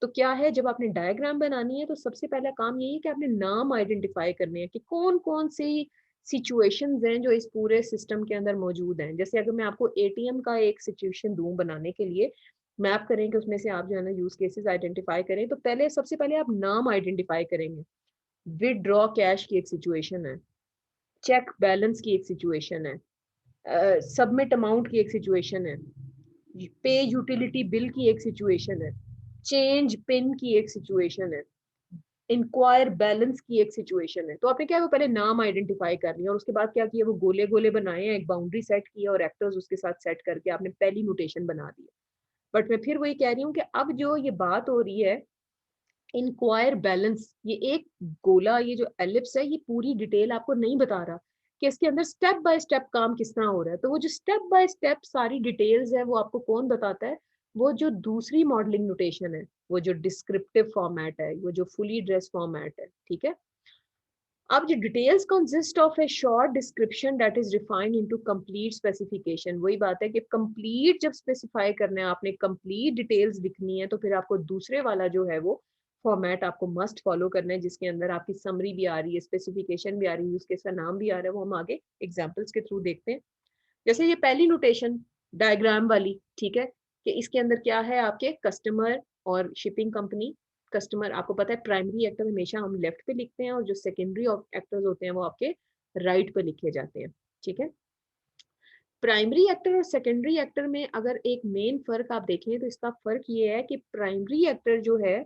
तो क्या है, जब आपने डायग्राम बनानी है तो सबसे पहला काम यही है कि आपने नाम आइडेंटिफाई करने हैं कि कौन कौन सी सिचुएशंस हैं जो इस पूरे सिस्टम के अंदर मौजूद हैं। जैसे अगर मैं आपको एटीएम का एक सिचुएशन दूं बनाने के लिए, मैप करें कि उसमें से आप जो है ना यूज केसेस आइडेंटिफाई करें, तो पहले सबसे पहले आप नाम आइडेंटिफाई करेंगे। विदड्रॉ कैश की एक सिचुएशन है, चेक बैलेंस की एक सिचुएशन है, सबमिट अमाउंट की एक सिचुएशन है, पे यूटिलिटी बिल की एक सिचुएशन है, चेंज पिन की एक सिचुएशन है, इंक्वायर बैलेंस की एक सिचुएशन है। तो आपने क्या है, वो पहले नाम आइडेंटिफाई कर लिया और उसके बाद क्या किया, वो गोले गोले बनाए हैं, एक बाउंड्री सेट किया और एक्टर्स उसके साथ सेट करके आपने पहली नोटेशन बना दी। बट मैं फिर वही कह रही हूँ कि अब जो ये बात हो रही है इंक्वायर बैलेंस, ये एक गोला, ये जो एलिप्स है, ये पूरी डिटेल आपको नहीं बता रहा कि इसके अंदर स्टेप बाय स्टेप काम किस तरह हो रहा है। तो वो जो स्टेप बाय स्टेप सारी डिटेल्स है वो आपको कौन बताता है, वो जो दूसरी मॉडलिंग नोटेशन है, वो जो डिस्क्रिप्टिव फॉर्मेट है, वो जो फुली ड्रेस फॉर्मेट है, ठीक है। अब जो details consist of A short description that is refined into complete specification. वही बात है कि कंप्लीट जब स्पेसिफाई करना है, आपने कंप्लीट डिटेल्स लिखनी है, तो फिर आपको दूसरे वाला जो है वो फॉर्मेट आपको मस्ट फॉलो करना है, जिसके अंदर आपकी समरी भी आ रही है, स्पेसिफिकेशन भी आ रही है, उसके इसका नाम भी आ रहा है। वो हम आगे एग्जाम्पल्स के थ्रू देखते हैं। जैसे ये पहली नोटेशन डायग्राम वाली, ठीक है, कि इसके अंदर क्या है, आपके कस्टमर और शिपिंग कंपनी। कस्टमर, आपको पता है प्राइमरी एक्टर हमेशा हम लेफ्ट पे लिखते हैं और जो सेकेंडरी एक्टर्स होते हैं वो आपके राइट पे लिखे जाते हैं, ठीक है। प्राइमरी एक्टर और सेकेंडरी एक्टर में अगर एक मेन फर्क आप देखें तो इसका फर्क ये है कि प्राइमरी एक्टर जो है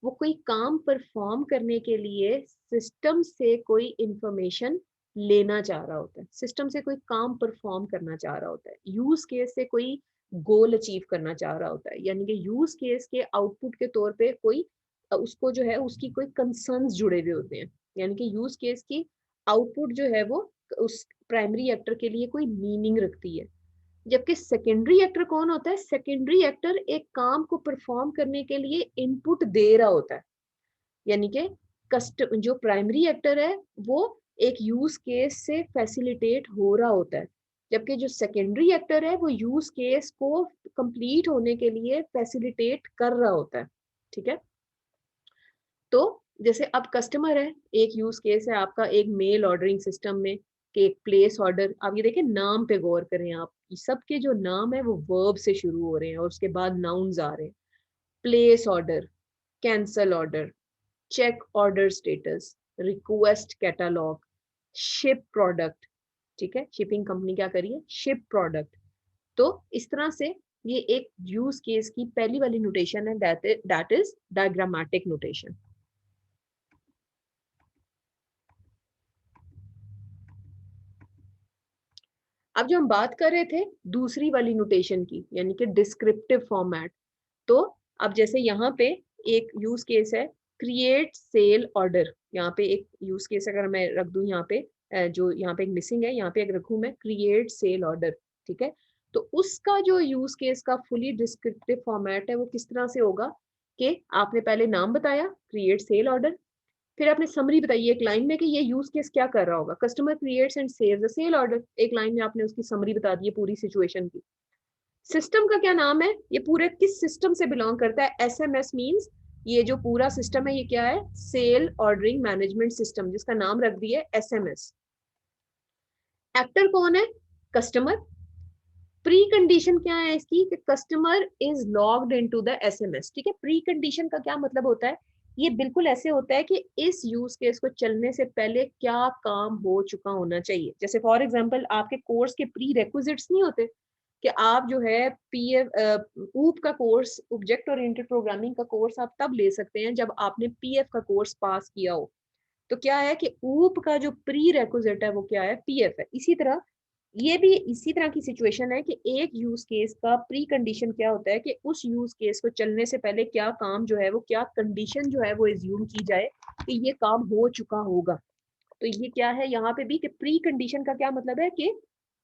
वो कोई काम परफॉर्म करने के लिए सिस्टम से कोई इंफॉर्मेशन लेना चाह रहा होता है, सिस्टम से कोई काम परफॉर्म करना चाह रहा होता है, यूज केस से कोई गोल अचीव करना चाह रहा होता है, यानी कि यूज केस के आउटपुट के तौर पे कोई उसको जो है उसकी कोई कंसर्न्स जुड़े हुए होते हैं, यानी कि यूज केस की आउटपुट जो है वो उस प्राइमरी एक्टर के लिए कोई मीनिंग रखती है। जबकि सेकेंडरी एक्टर कौन होता है, सेकेंडरी एक्टर एक काम को परफॉर्म करने के लिए इनपुट दे रहा होता है, यानी कि कस्ट जो प्राइमरी एक्टर है वो एक यूज केस से फैसिलिटेट हो रहा होता है, जबकि जो सेकेंडरी एक्टर है वो यूज केस को कंप्लीट होने के लिए फैसिलिटेट कर रहा होता है, ठीक है। तो जैसे अब कस्टमर है, एक यूज केस है आपका एक मेल ऑर्डरिंग सिस्टम में कि एक प्लेस ऑर्डर। आप ये देखें, नाम पे गौर करें आप, सबके जो नाम है वो वर्ब से शुरू हो रहे हैं और उसके बाद नाउन्स आ रहे हैं। Place order, cancel order, check order status, request catalog, ship product, ठीक है, शिपिंग कंपनी क्या करिए, शिप प्रोडक्ट। तो इस तरह से ये एक यूज केस की पहली वाली नोटेशन है, दैट इज डायग्रामेटिक नोटेशन। अब जो हम बात कर रहे थे दूसरी वाली नोटेशन की, यानी कि डिस्क्रिप्टिव फॉर्मेट, तो अब जैसे यहाँ पे एक यूज केस है क्रिएट सेल ऑर्डर, यहाँ पे एक यूज केस अगर मैं रख दूं यहाँ पे, जो यहाँ पे एक मिसिंग है, यहाँ पे एक रखूं मैं क्रिएट सेल ऑर्डर, ठीक है। तो उसका जो यूज केस का फुली डिस्क्रिप्टिव फॉर्मेट है वो किस तरह से होगा कि आपने पहले नाम बताया क्रिएट सेल ऑर्डर, फिर आपने समरी बताई एक लाइन में कि ये यूज केस क्या कर रहा होगा, customer creates and saves the sale order, एक लाइन में आपने उसकी समरी बता दी है पूरी सिचुएशन की। सिस्टम का क्या नाम है, ये पूरे किस सिस्टम से बिलोंग करता है, एसएमएस मींस ये जो पूरा सिस्टम है ये क्या है, सेल ऑर्डरिंग मैनेजमेंट सिस्टम, जिसका नाम रख दिया है एसएमएस। एक्टर कौन है, कस्टमर। प्री कंडीशन क्या है इसकी कि customer is logged into the SMS, ठीक है। प्री कंडीशन का क्या मतलब होता है, ये बिल्कुल ऐसे होता है कि इस यूज केस को चलने से पहले क्या काम हो चुका होना चाहिए। जैसे फॉर एग्जांपल आपके कोर्स के प्री रेक्विजिट्स नहीं होते कि आप जो है पीएफ ऊप का कोर्स, ऑब्जेक्ट ओरिएंटेड प्रोग्रामिंग का कोर्स आप तब ले सकते हैं जब आपने पीएफ का कोर्स पास किया हो। तो क्या है कि ऊप का जो प्री रेक्विजिट है वो क्या है, पीएफ है। इसी तरह ये भी इसी तरह की सिचुएशन है कि एक यूज केस का प्री कंडीशन क्या होता है कि उस यूज केस को चलने से पहले क्या काम जो है वो, क्या कंडीशन जो है वो एज्यूम की जाए कि ये काम हो चुका होगा। तो ये क्या है यहाँ पे भी कि प्री कंडीशन का क्या मतलब है कि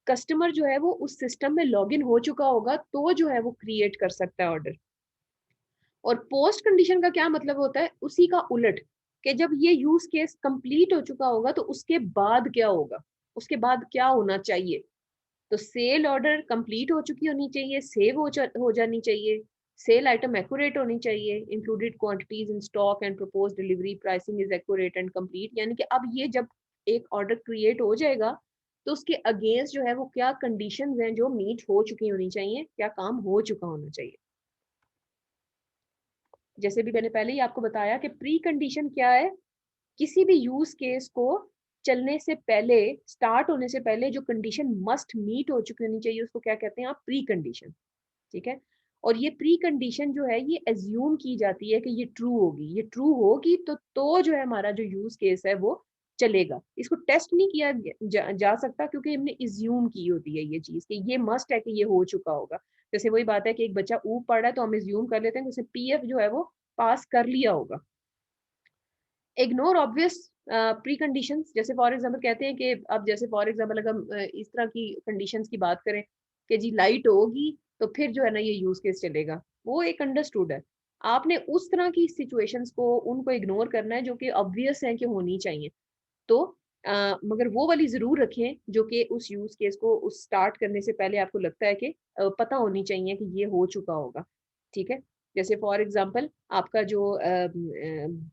कस्टमर जो है वो उस सिस्टम में लॉगिन हो चुका होगा तो जो है वो क्रिएट कर सकता है ऑर्डर। और पोस्ट कंडीशन का क्या मतलब होता है, उसी का उलट, कि जब ये यूज केस कंप्लीट हो चुका होगा तो उसके बाद क्या होगा, उसके बाद क्या होना चाहिए। तो सेल ऑर्डर कंप्लीट हो चुकी होनी चाहिए, सेव हो जानी चाहिए, सेल आइटम एक्यूरेट होनी चाहिए, included quantities in stock and propose delivery, pricing is accurate and complete. यानी कि अब ये जब एक ऑर्डर क्रिएट हो जाएगा तो उसके अगेंस्ट जो है वो क्या कंडीशंस हैं जो मीट हो चुकी होनी चाहिए, क्या काम हो चुका होना चाहिए। जैसे भी मैंने पहले ही आपको बताया कि प्री कंडीशन क्या है, किसी भी यूज केस को चलने से पहले, स्टार्ट होने से पहले जो कंडीशन मस्ट मीट हो चुकी होनी चाहिए उसको क्या कहते हैं आप, प्री कंडीशन। ठीक है। और ये प्री कंडीशन जो है ये एज्यूम की जाती है कि ये ट्रू होगी, ये ट्रू होगी तो जो है हमारा जो यूज केस है वो चलेगा। इसको टेस्ट नहीं किया जा सकता क्योंकि हमने एज्यूम की होती है ये चीज कि ये मस्ट है कि ये हो चुका होगा। जैसे वही बात है कि एक बच्चा ऊप पढ़ रहा है तो हम एज्यूम कर लेते हैं कि उसे पीएफ जो है वो पास कर लिया होगा। इग्नोर ऑब्वियस प्री कंडीशंस, जैसे फॉर एग्जांपल कहते हैं कि अब जैसे फॉर एग्जांपल अगर हम इस तरह की कंडीशंस की बात करें कि जी लाइट होगी तो फिर जो है ना ये यूज केस चलेगा, वो एक अंडरस्टूड है। आपने उस तरह की सिचुएशंस को उनको इग्नोर करना है जो कि ऑब्वियस है कि होनी चाहिए। तो मगर वो वाली जरूर रखें जो कि उस यूज केस को उस स्टार्ट करने से पहले आपको लगता है कि पता होनी चाहिए कि ये हो चुका होगा। ठीक है। जैसे फॉर एग्जांपल आपका जो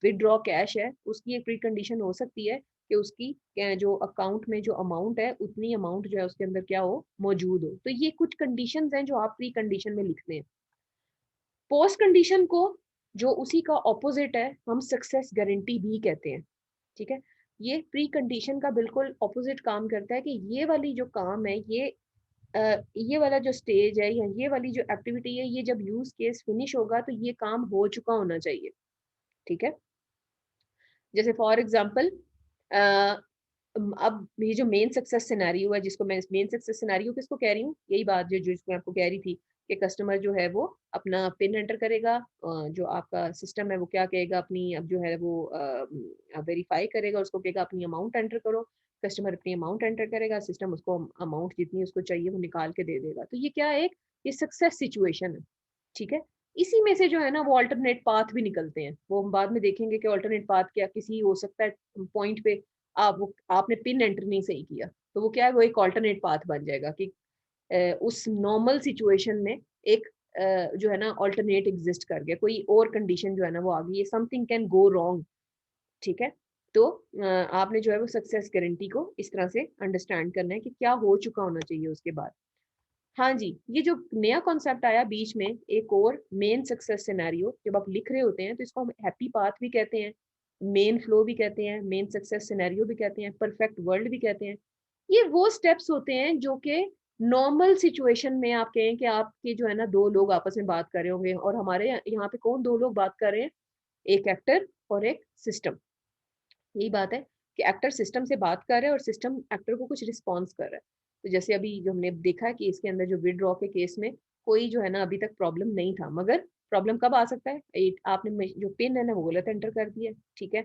विदड्रॉ कैश है उसकी एक प्री कंडीशन हो सकती है कि उसकी जो अकाउंट में जो अमाउंट है उतनी अमाउंट जो है उसके अंदर क्या हो, मौजूद हो। तो ये कुछ कंडीशंस हैं जो आप प्री कंडीशन में लिखते हैं। पोस्ट कंडीशन को जो उसी का ऑपोजिट है हम सक्सेस गारंटी भी कहते हैं। ठीक है। ये प्री कंडीशन का बिल्कुल ऑपोजिट काम करता है कि ये वाली जो काम है ये वाला जो स्टेज है या ये वाली जो एक्टिविटी है ये जब यूज केस फिनिश होगा तो ये काम हो चुका होना चाहिए। ठीक है। जैसे फॉर एग्जांपल अब ये जो मेन सक्सेस सिनेरियो है, जिसको मैं मेन सक्सेस सिनेरियो किसको कह रही हूँ, यही बात जो जिसको मैं आपको कह रही थी कि कस्टमर जो है वो अपना पिन एंटर करेगा, जो आपका सिस्टम है वो क्या कहेगा, अपनी अब जो है वो वेरीफाई करेगा, उसको कहेगा अपनी अमाउंट एंटर करो। कस्टमर अपनी अमाउंट एंटर करेगा, सिस्टम उसको अमाउंट जितनी उसको चाहिए वो निकाल के दे देगा। तो ये क्या है, ये सक्सेस सिचुएशन है। ठीक है। इसी में से जो है ना वो अल्टरनेट पाथ भी निकलते हैं, वो हम बाद में देखेंगे कि अल्टरनेट पाथ क्या किसी हो सकता है पॉइंट पे आपने पिन एंटर नहीं सही किया तो वो क्या है, वो एक अल्टरनेट पाथ बन जाएगा कि उस नॉर्मल सिचुएशन में एक जो है ना अल्टरनेट एग्जिस्ट कर गया, कोई और कंडीशन जो है ना वो आ गई, ये समथिंग कैन गो रॉन्ग। ठीक है। तो आपने जो है वो सक्सेस गारंटी को इस तरह से अंडरस्टैंड करना है कि क्या हो चुका होना चाहिए उसके बाद। हाँ जी, ये जो नया कॉन्सेप्ट आया बीच में एक और, मेन सक्सेस सिनेरियो, जब आप लिख रहे होते हैं तो इसको हम हैप्पी पाथ भी कहते हैं, मेन फ्लो भी कहते हैं, मेन सक्सेस सिनेरियो भी कहते हैं, परफेक्ट वर्ल्ड भी कहते हैं। ये वो स्टेप्स होते हैं जो कि नॉर्मल सिचुएशन में आप कहें कि आपके जो है ना दो लोग आपस में बात कर रहे होंगे और हमारे यहाँ पे कौन दो लोग बात कर रहे हैं, एक एक्टर और एक सिस्टम। यही बात है कि एक्टर सिस्टम से बात कर रहा है और सिस्टम एक्टर को कुछ रिस्पॉन्स कर रहा है। तो जैसे अभी जो हमने देखा कि इसके अंदर जो विड्रॉ के केस में कोई जो है ना अभी तक प्रॉब्लम नहीं था, मगर प्रॉब्लम कब आ सकता है, आपने जो पिन है ना वो गलत एंटर कर दिया। ठीक है।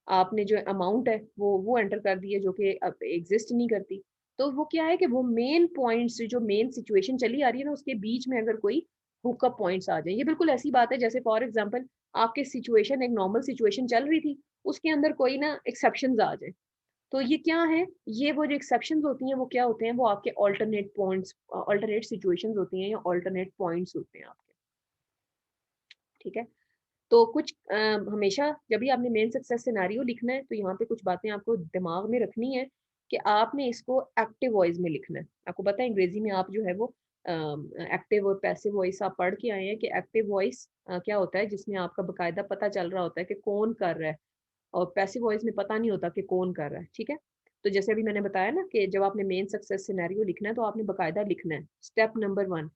आपने जो अमाउंट है वो एंटर कर दी है जो कि अब एग्जिस्ट नहीं करती। तो वो क्या है कि वो मेन पॉइंट्स जो मेन सिचुएशन चली आ रही है ना उसके बीच में अगर कोई हुकअप पॉइंट्स आ जाए, ये बिल्कुल ऐसी बात है जैसे फॉर एग्जांपल आपके सिचुएशन एक नॉर्मल सिचुएशन चल रही थी, उसके अंदर कोई ना एक्सेप्शंस आ जाए। तो ये क्या है, ये वो जो एक्सेप्शंस होती हैं वो क्या होते हैं, वो आपके ऑल्टरनेट पॉइंट्स, ऑल्टरनेट सिचुएशंस होती हैं या ऑल्टरनेट पॉइंट्स होते हैं आपके। ठीक है। तो कुछ हमेशा जब भी आपने मेन सक्सेस सिनेरियो लिखना है तो यहाँ पे कुछ बातें आपको दिमाग में रखनी है कि आपने इसको एक्टिव वॉइस में लिखना है। आपको पता है अंग्रेजी में आप जो है वो एक्टिव और पैसिव वॉइस आप पढ़ के आए हैं कि एक्टिव वॉइस क्या होता है, जिसमें आपका बकायदा पता चल रहा होता है कि कौन कर रहा है, और पैसिव वॉइस में पता नहीं होता कि कौन कर रहा है। ठीक है। तो जैसे अभी मैंने बताया ना कि जब आपने मेन सक्सेस सिनेरियो लिखना है तो आपने बकायदा लिखना है स्टेप नंबर 1,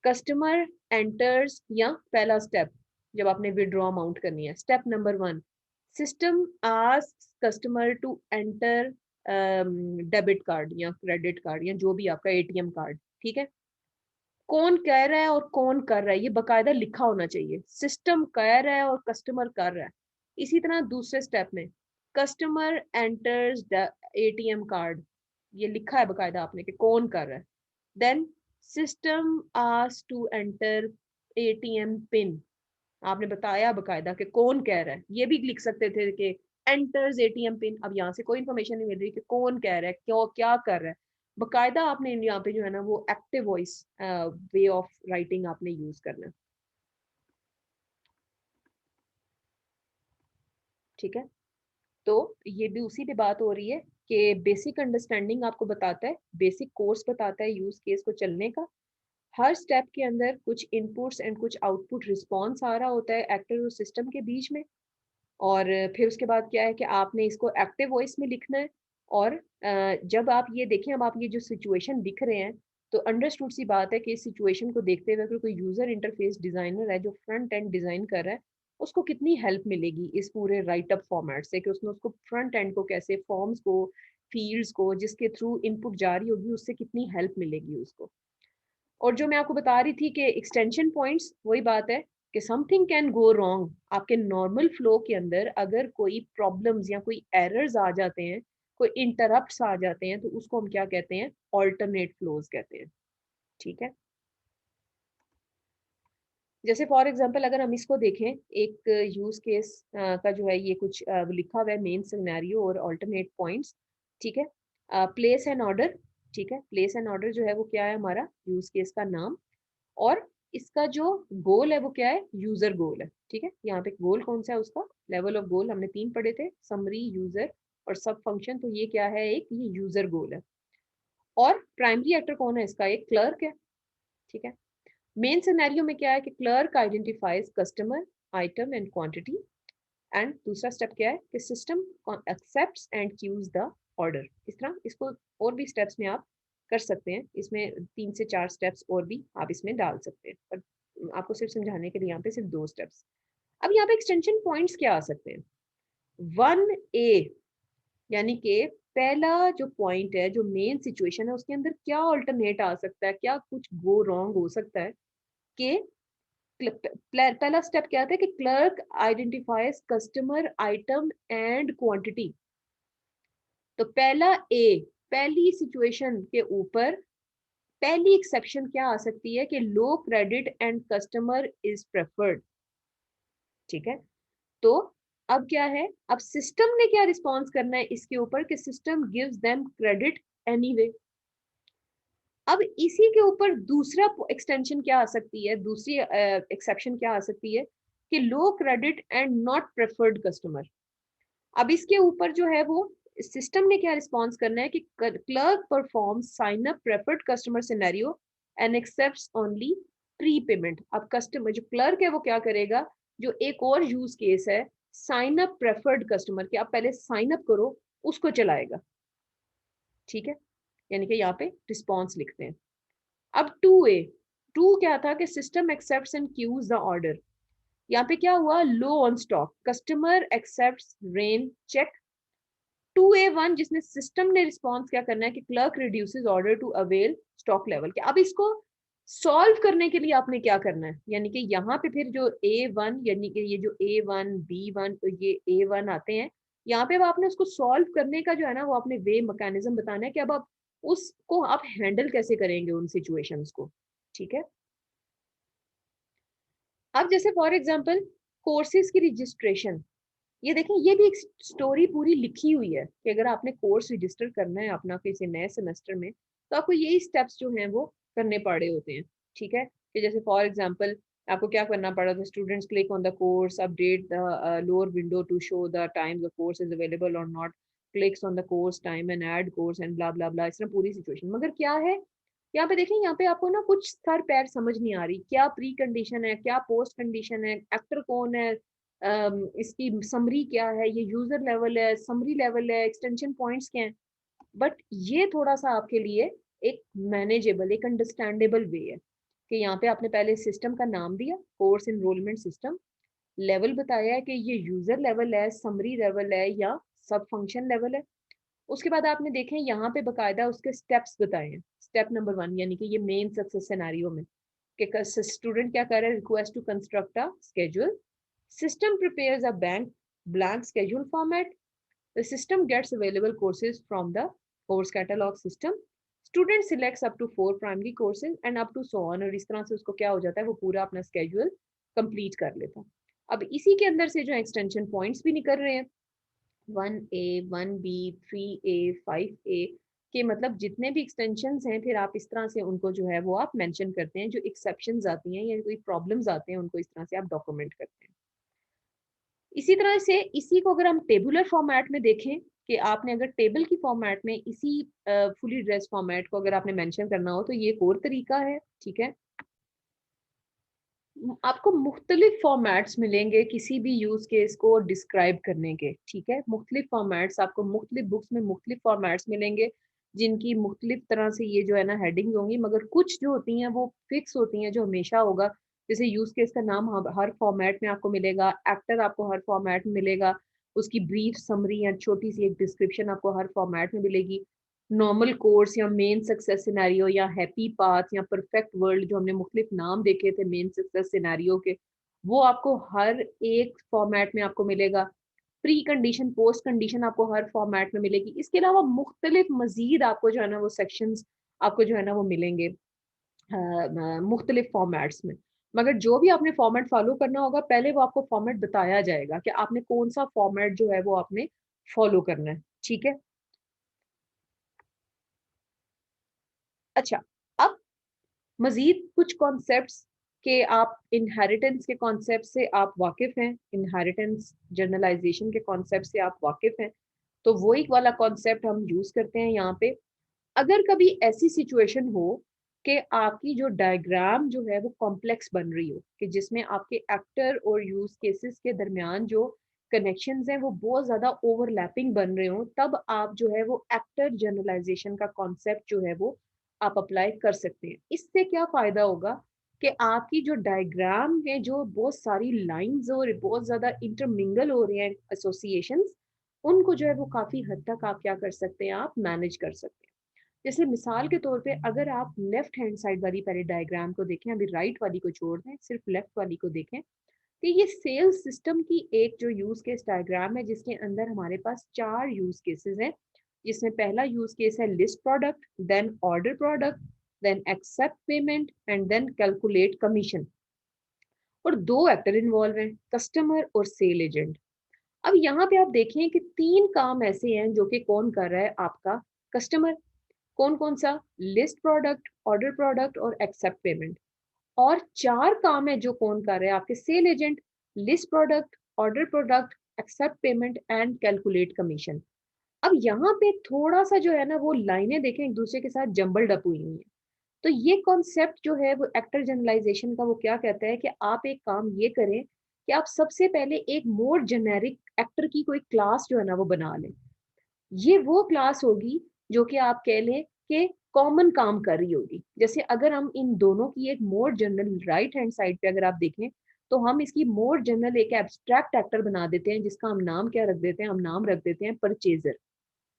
कस्टमर एंटर्स, या पहला स्टेप जब आपने विड्रॉ अमाउंट करनी है, step number 1, system asks customer to enter debit card या क्रेडिट कार्ड या जो भी आपका एटीएम कार्ड। ठीक है। कौन कह रहा है और कौन कर रहा है ये बकायदा लिखा होना चाहिए, सिस्टम कह रहा है और कस्टमर कर रहा है। इसी तरह दूसरे स्टेप में customer enters the ATM card, ये लिखा है बकायदा आपने कि कौन कर रहा है। Then system ask to enter ATM pin, आपने बताया बकायदा कि कौन कह रहा है, ये भी लिख सकते थे कि एंटर्स एटीएम पिन। अब यहाँ से कोई इन्फॉर्मेशन नहीं मिल रही कि कौन कह रहा है, क्यों, क्या कर रहा है। बकायदा आपने यहाँ पे जो है ना वो active voice way of writing आपने यूज करना है। ठीक है, तो ये भी उसी पे बात हो रही है कि बेसिक अंडरस्टैंडिंग आपको बताता है, बेसिक कोर्स बताता है यूज केस को चलने का। हर स्टेप के अंदर कुछ इनपुट्स एंड कुछ आउटपुट रिस्पॉन्स आ रहा होता है एक्टर और सिस्टम के बीच में। और फिर उसके बाद क्या है कि आपने इसको एक्टिव वॉइस में लिखना है। और जब आप ये देखें, अब आप ये जो सिचुएशन लिख रहे हैं, तो अंडरस्टूड सी बात है कि इस सिचुएशन को देखते हुए अगर कोई यूजर इंटरफेस डिजाइनर है जो फ्रंट एंड डिजाइन कर रहा है, उसको कितनी हेल्प मिलेगी इस पूरे राइट अप फॉर्मेट से, कि उसने उसको फ्रंट एंड को कैसे, फॉर्म्स को, फील्ड्स को जिसके थ्रू इनपुट जारी होगी, उससे कितनी हेल्प मिलेगी उसको। और जो मैं आपको बता रही थी कि एक्सटेंशन पॉइंट्स, वही बात है कि समथिंग कैन गो रॉन्ग। आपके नॉर्मल फ्लो के अंदर अगर कोई प्रॉब्लम्स या कोई एरर्स आ जाते हैं, कोई इंटरप्ट्स आ जाते हैं, तो उसको हम क्या कहते हैं, ऑल्टरनेट फ्लोज कहते हैं। ठीक है, जैसे फॉर एग्जांपल अगर हम इसको देखें, एक यूज केस का जो है ये कुछ लिखा हुआ है, मेन सिनेरियो और ऑल्टरनेट पॉइंट्स। ठीक है, प्लेस एंड ऑर्डर। ठीक है, प्लेस एंड ऑर्डर जो है वो क्या है, हमारा यूज केस का नाम। और इसका जो गोल है वो क्या है, यूजर गोल है। ठीक है, यहाँ पे गोल कौन सा है उसका, लेवल ऑफ गोल हमने 3 पढ़े थे, समरी, यूजर और सब फंक्शन। तो ये क्या है, एक ये यूजर गोल है। और प्राइमरी एक्टर कौन है इसका, एक क्लर्क है। ठीक है, मेन सिनेरियो में क्या है कि clerk identifies customer, item and quantity. And दूसरा स्टेप क्या है कि system accepts and queues the order. इस तरह इसको और भी स्टेप्स में आप कर सकते हैं, इसमें 3 से 4 स्टेप्स और भी आप इसमें डाल सकते हैं, पर आपको सिर्फ समझाने के लिए यहाँ पे सिर्फ 2 स्टेप्स। अब यहाँ पे एक्सटेंशन पॉइंट्स क्या आ सकते हैं, 1A, यानी कि पहला जो पॉइंट है, जो मेन सिचुएशन है, उसके अंदर क्या ऑल्टरनेट आ सकता है, क्या कुछ गो रॉन्ग हो सकता है। कि पहला स्टेप क्या था कि clerk identifies customer, item and quantity. तो पहला ए, पहली सिचुएशन के ऊपर पहली एक्सेप्शन क्या आ सकती है कि low credit and customer is preferred. ठीक है, तो अब क्या है, अब सिस्टम ने क्या रिस्पॉन्स करना है इसके ऊपर कि system gives them credit anyway. अब इसी के ऊपर दूसरा एक्सटेंशन क्या आ सकती है, दूसरी एक्सेप्शन क्या आ सकती है कि low credit and not preferred customer. अब इसके ऊपर जो है वो सिस्टम ने क्या रिस्पॉन्स करना है कि clerk perform sign up preferred customer scenario and accepts only pre payment. अब कस्टमर जो क्लर्क है वो क्या करेगा, जो एक और यूज केस है साइन अप प्रेफर्ड कस्टमर के, आप पहले साइन अप करो, उसको चलाएगा। ठीक है, यानी कि यहाँ पे रिस्पॉन्स लिखते हैं। अब 2A, टू क्या था कि system accepts and queues the order. यहाँ पे क्या हुआ, low on stock, customer accepts rain check. 2A1 जिसने सिस्टम ने रिस्पॉन्स क्या करना है कि clerk reduces order to avail stock level के। अब इसको सॉल्व करने के लिए आपने क्या करना है, यानी कि यहाँ पे फिर जो A1, यानी कि ये जो A1 B1 तो ये A1 आते हैं, यहाँ पे अब आपने उसको सॉल्व करने का जो है ना वो आपने वे मैकेनिज्म बताना है कि अब आप उसको आप हैंडल कैसे करेंगे उन सिचुएशंस को। ठीक है, अब जैसे फॉर एग्जांपल कोर्सेज की रजिस्ट्रेशन, ये देखें, ये भी एक स्टोरी पूरी लिखी हुई है कि अगर आपने कोर्स रजिस्टर करना है अपना किसी नए सेमेस्टर में, तो आपको यही स्टेप्स जो हैं वो करने पड़े होते हैं। ठीक है, कि जैसे फॉर एग्जांपल आपको क्या करना पड़ा था, students click on the course, update the lower window to show the time the course is available और not, clicks on the course time and add course and blah blah blah, इस तरह पूरी situation. मगर क्या है यहाँ पे देखें, यहाँ पे आपको ना कुछ सर पैर समझ नहीं आ रही, क्या प्री कंडीशन है, क्या पोस्ट कंडीशन है, एक्टर कौन है, इसकी समरी क्या है, ये यूजर लेवल है, समरी लेवल है, एक्सटेंशन पॉइंट्स क्या हैं। बट ये थोड़ा सा आपके लिए एक मैनेजेबल, एक अंडरस्टैंडेबल वे है कि यहाँ पे आपने पहले सिस्टम का नाम दिया, कोर्स इनरोलमेंट सिस्टम, लेवल बताया है कि ये यूजर लेवल है, समरी लेवल है या सब फंक्शन लेवल है। उसके बाद आपने देखें यहाँ पे बकायदा उसके स्टेप्स बताए हैं। स्टेप नंबर 1, यानी कि ये मेन सक्सेस सिनेरियो में कि स्टूडेंट क्या कर रहा है, request to construct a schedule, system prepares a blank schedule format, the system gets available courses from the course catalog system, student selects up to 4 primary courses and up to so on, और इस तरह से उसको क्या हो जाता है, वो पूरा अपना schedule कंप्लीट कर लेता। अब इसी के अंदर से जो एक्सटेंशन पॉइंट्स भी निकल रहे हैं, 1A 1B 3A 5A के मतलब जितने भी एक्सटेंशंस हैं, फिर आप इस तरह से उनको जो है वो आप मेंशन करते हैं, जो एक्सेप्शंस आती हैं या कोई प्रॉब्लम्स आते हैं उनको इस तरह से आप डॉक्यूमेंट करते हैं। इसी तरह से इसी को अगर हम टेबुलर फॉर्मेट में देखें कि आपने अगर टेबल की फॉर्मेट में इसी फुली ड्रेस फॉर्मेट को अगर आपने मेंशन करना हो तो ये एक और तरीका है, ठीक है। आपको मुख्तलिफ फॉर्मेट्स मिलेंगे किसी भी यूज केस को डिस्क्राइब करने के, ठीक है। मुख्तलिफ फॉर्मेट्स आपको मुख्तलिफ बुक्स में मुख्तलिफ फॉर्मेट्स मिलेंगे जिनकी मुख्तलिफ तरह से ये जो है ना हेडिंग होंगी, मगर कुछ जो होती हैं वो फिक्स होती हैं, जो हमेशा होगा। जैसे यूज केस का नाम हर फॉर्मेट में आपको मिलेगा, एक्टर आपको हर फॉर्मेट में मिलेगा, उसकी ब्रीफ समरी या छोटी सी एक डिस्क्रिप्शन आपको हर फॉर्मेट में मिलेगी। नॉर्मल कोर्स या मेन सक्सेस सिनेरियो या हैप्पी पाथ या परफेक्ट वर्ल्ड, जो हमने मुख्तलिफ नाम देखे थे मेन सक्सेस सिनेरियो के, वो आपको हर एक फॉर्मेट में आपको मिलेगा। प्री कंडीशन पोस्ट कंडीशन आपको हर फॉर्मेट में मिलेगी। इसके अलावा मुख्तलिफ मजीद आपको जो है ना वो सेक्शंस आपको जो है ना वो मिलेंगे मुख्तलिफ फॉर्मेट्स में। मगर जो भी आपने फॉर्मेट फॉलो करना होगा, पहले वो आपको फॉर्मेट बताया जाएगा कि आपने कौन सा फॉर्मेट जो है वो आपने फॉलो करना है, ठीक है। अच्छा, अब मजीद कुछ कॉन्सेप्ट्स के आप इनहेरिटेंस के कॉन्सेप्ट से आप वाकिफ हैं, इनहेरिटेंस जर्नलाइजेशन के कॉन्सेप्ट से आप वाकिफ हैं, तो वही वाला कॉन्सेप्ट हम यूज करते हैं यहाँ पे। अगर कभी ऐसी सिचुएशन हो कि आपकी जो डायग्राम जो है वो कॉम्प्लेक्स बन रही हो, कि जिसमें आपके एक्टर और यूज केसेस के दरमियान जो कनेक्शंस हैं वो बहुत ज्यादा ओवरलैपिंग बन रहे हो, तब आप जो है वो एक्टर जनरलाइजेशन का कॉन्सेप्ट जो है वो आप अप्लाई कर सकते हैं। इससे क्या फायदा होगा कि आपकी जो डायग्राम है, जो बहुत सारी लाइंस और बहुत ज्यादा इंटरमिंगल हो रहे हैं एसोसिएशंस, उनको जो है वो काफी हद तक आप क्या कर सकते हैं, आप मैनेज कर सकते हैं। जैसे मिसाल के तौर पे अगर आप लेफ्ट हैंड साइड वाली पहले डायग्राम को देखें, अभी राइट वाली को छोड़ दें, सिर्फ लेफ्ट वाली को देखें, तो ये सेल्स सिस्टम की एक जो यूज केस डायग्राम है, जिसके अंदर हमारे पास 4 यूज केसेस हैं। जिसमें पहला यूज केस है list product, then order product, then accept payment and then calculate commission. और 2 एक्टर इन्वॉल्व हैं, कस्टमर और सेल एजेंट। अब यहाँ पे आप देखें कि 3 काम ऐसे हैं जो कि कौन कर रहा है, आपका कस्टमर। कौन कौन सा? लिस्ट प्रोडक्ट, ऑर्डर प्रोडक्ट और एक्सेप्ट पेमेंट। और 4 काम है जो कौन कर रहे हैं, आपके sale agent. List product, order product, accept payment and calculate commission. अब यहाँ पे थोड़ा सा जो है ना वो लाइनें देखें एक दूसरे के साथ जंबल्ड अप हुई हैं। तो ये कॉन्सेप्ट जो है वो एक्टर जनरलाइजेशन का, वो क्या कहता है कि आप एक काम ये करें कि आप सबसे पहले एक मोर जेनेरिक एक्टर की कोई क्लास जो है ना वो बना लें। ये वो क्लास होगी जो कि आप कह लें कि कॉमन काम कर रही होगी। जैसे अगर हम इन दोनों की एक more general right hand side पे अगर आप देखें, तो हम इसकी मोर जनरल एक एब्स्ट्रैक्ट एक्टर बना देते हैं, जिसका हम नाम क्या रख देते हैं, हम नाम रख देते हैं परचेजर।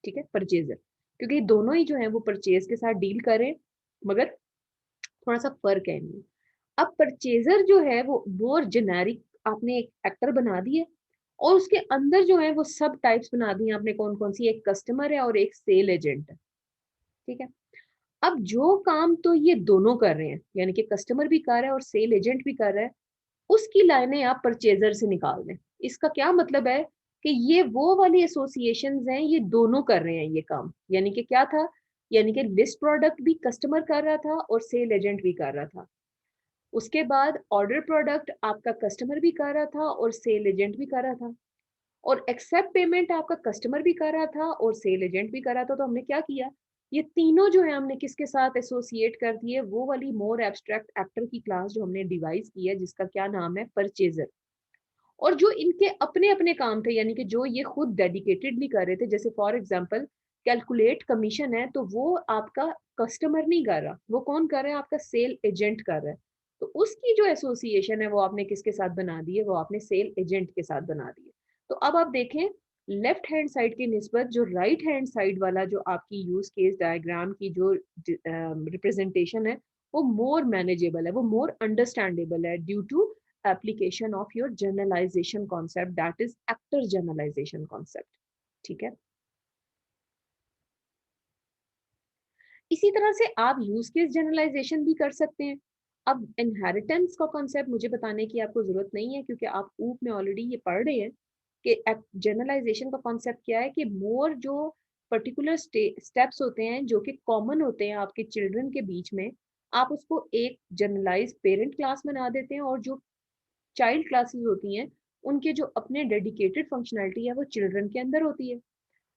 ठीक है, परचेजर, क्योंकि दोनों ही जो है वो परचेज के साथ डील करें, मगर थोड़ा सा फर्क है इनमें। अब परचेजर जो है वो मोर जेनेरिक आपने एक एक्टर बना दिया, और उसके अंदर जो है वो सब टाइप्स बना दी आपने, कौन कौन सी, एक कस्टमर है और एक सेल एजेंट है। ठीक है। अब जो काम तो ये दोनों कर रहे हैं, यानी कि कस्टमर भी कर रहा है और सेल एजेंट भी कर रहा है, उसकी लाइनें आप परचेजर से निकाल दें। इसका क्या मतलब है कि ये वो वाली एसोसिएशंस हैं, ये दोनों कर रहे हैं ये काम। यानी कि क्या था, यानी कि लिस्ट प्रोडक्ट भी कस्टमर कर रहा था और सेल एजेंट भी कर रहा था। उसके बाद ऑर्डर प्रोडक्ट आपका कस्टमर भी कर रहा था और सेल एजेंट भी कर रहा था। और एक्सेप्ट पेमेंट आपका कस्टमर भी कर रहा था और सेल एजेंट भी कर रहा था। तो हमने क्या किया, ये तीनों जो है हमने किसके साथ एसोसिएट कर दिए, वो वाली मोर एब्स्ट्रैक्ट एक्टर की क्लास जो हमने डिवाइस की है, जिसका क्या नाम है, परचेजर। और जो इनके अपने अपने काम थे, यानी कि जो ये खुद डेडिकेटेडली कर रहे थे, जैसे फॉर एग्जांपल कैलकुलेट कमीशन है, तो वो आपका कस्टमर नहीं कर रहा, वो कौन कर रहा है, आपका सेल एजेंट कर रहा है। तो उसकी जो एसोसिएशन है वो आपने किसके साथ बना दी है, वो आपने सेल एजेंट के साथ बना दी है। तो अब आप देखें, लेफ्ट हैंड साइड की निस्बत जो राइट हैंड साइड वाला जो आपकी यूज केस डायग्राम की जो रिप्रेजेंटेशन है, वो मोर मैनेजेबल है, वो मोर अंडरस्टैंडेबल है, due to application of your generalization concept, that is actor generalization concept। ठीक है। इसी तरह से आप यूज केस जनरलाइजेशन भी कर सकते हैं। अब इनहेरिटेंस का कॉन्सेप्ट मुझे बताने की आपको जरूरत नहीं है, क्योंकि आप ऊप में ऑलरेडी ये पढ़ रहे हैं कि जनरलाइजेशन का कॉन्सेप्ट क्या है, कि मोर जो पर्टिकुलर स्टेप्स होते हैं जो कि कॉमन होते हैं आपके चिल्ड्रन के बीच में, आप उसको एक जनरलाइज पेरेंट क्लास बना देते हैं, और जो चाइल्ड क्लासेस होती हैं उनके जो अपने डेडिकेटेड फंक्शनैलिटी है वो चिल्ड्रन के अंदर होती है।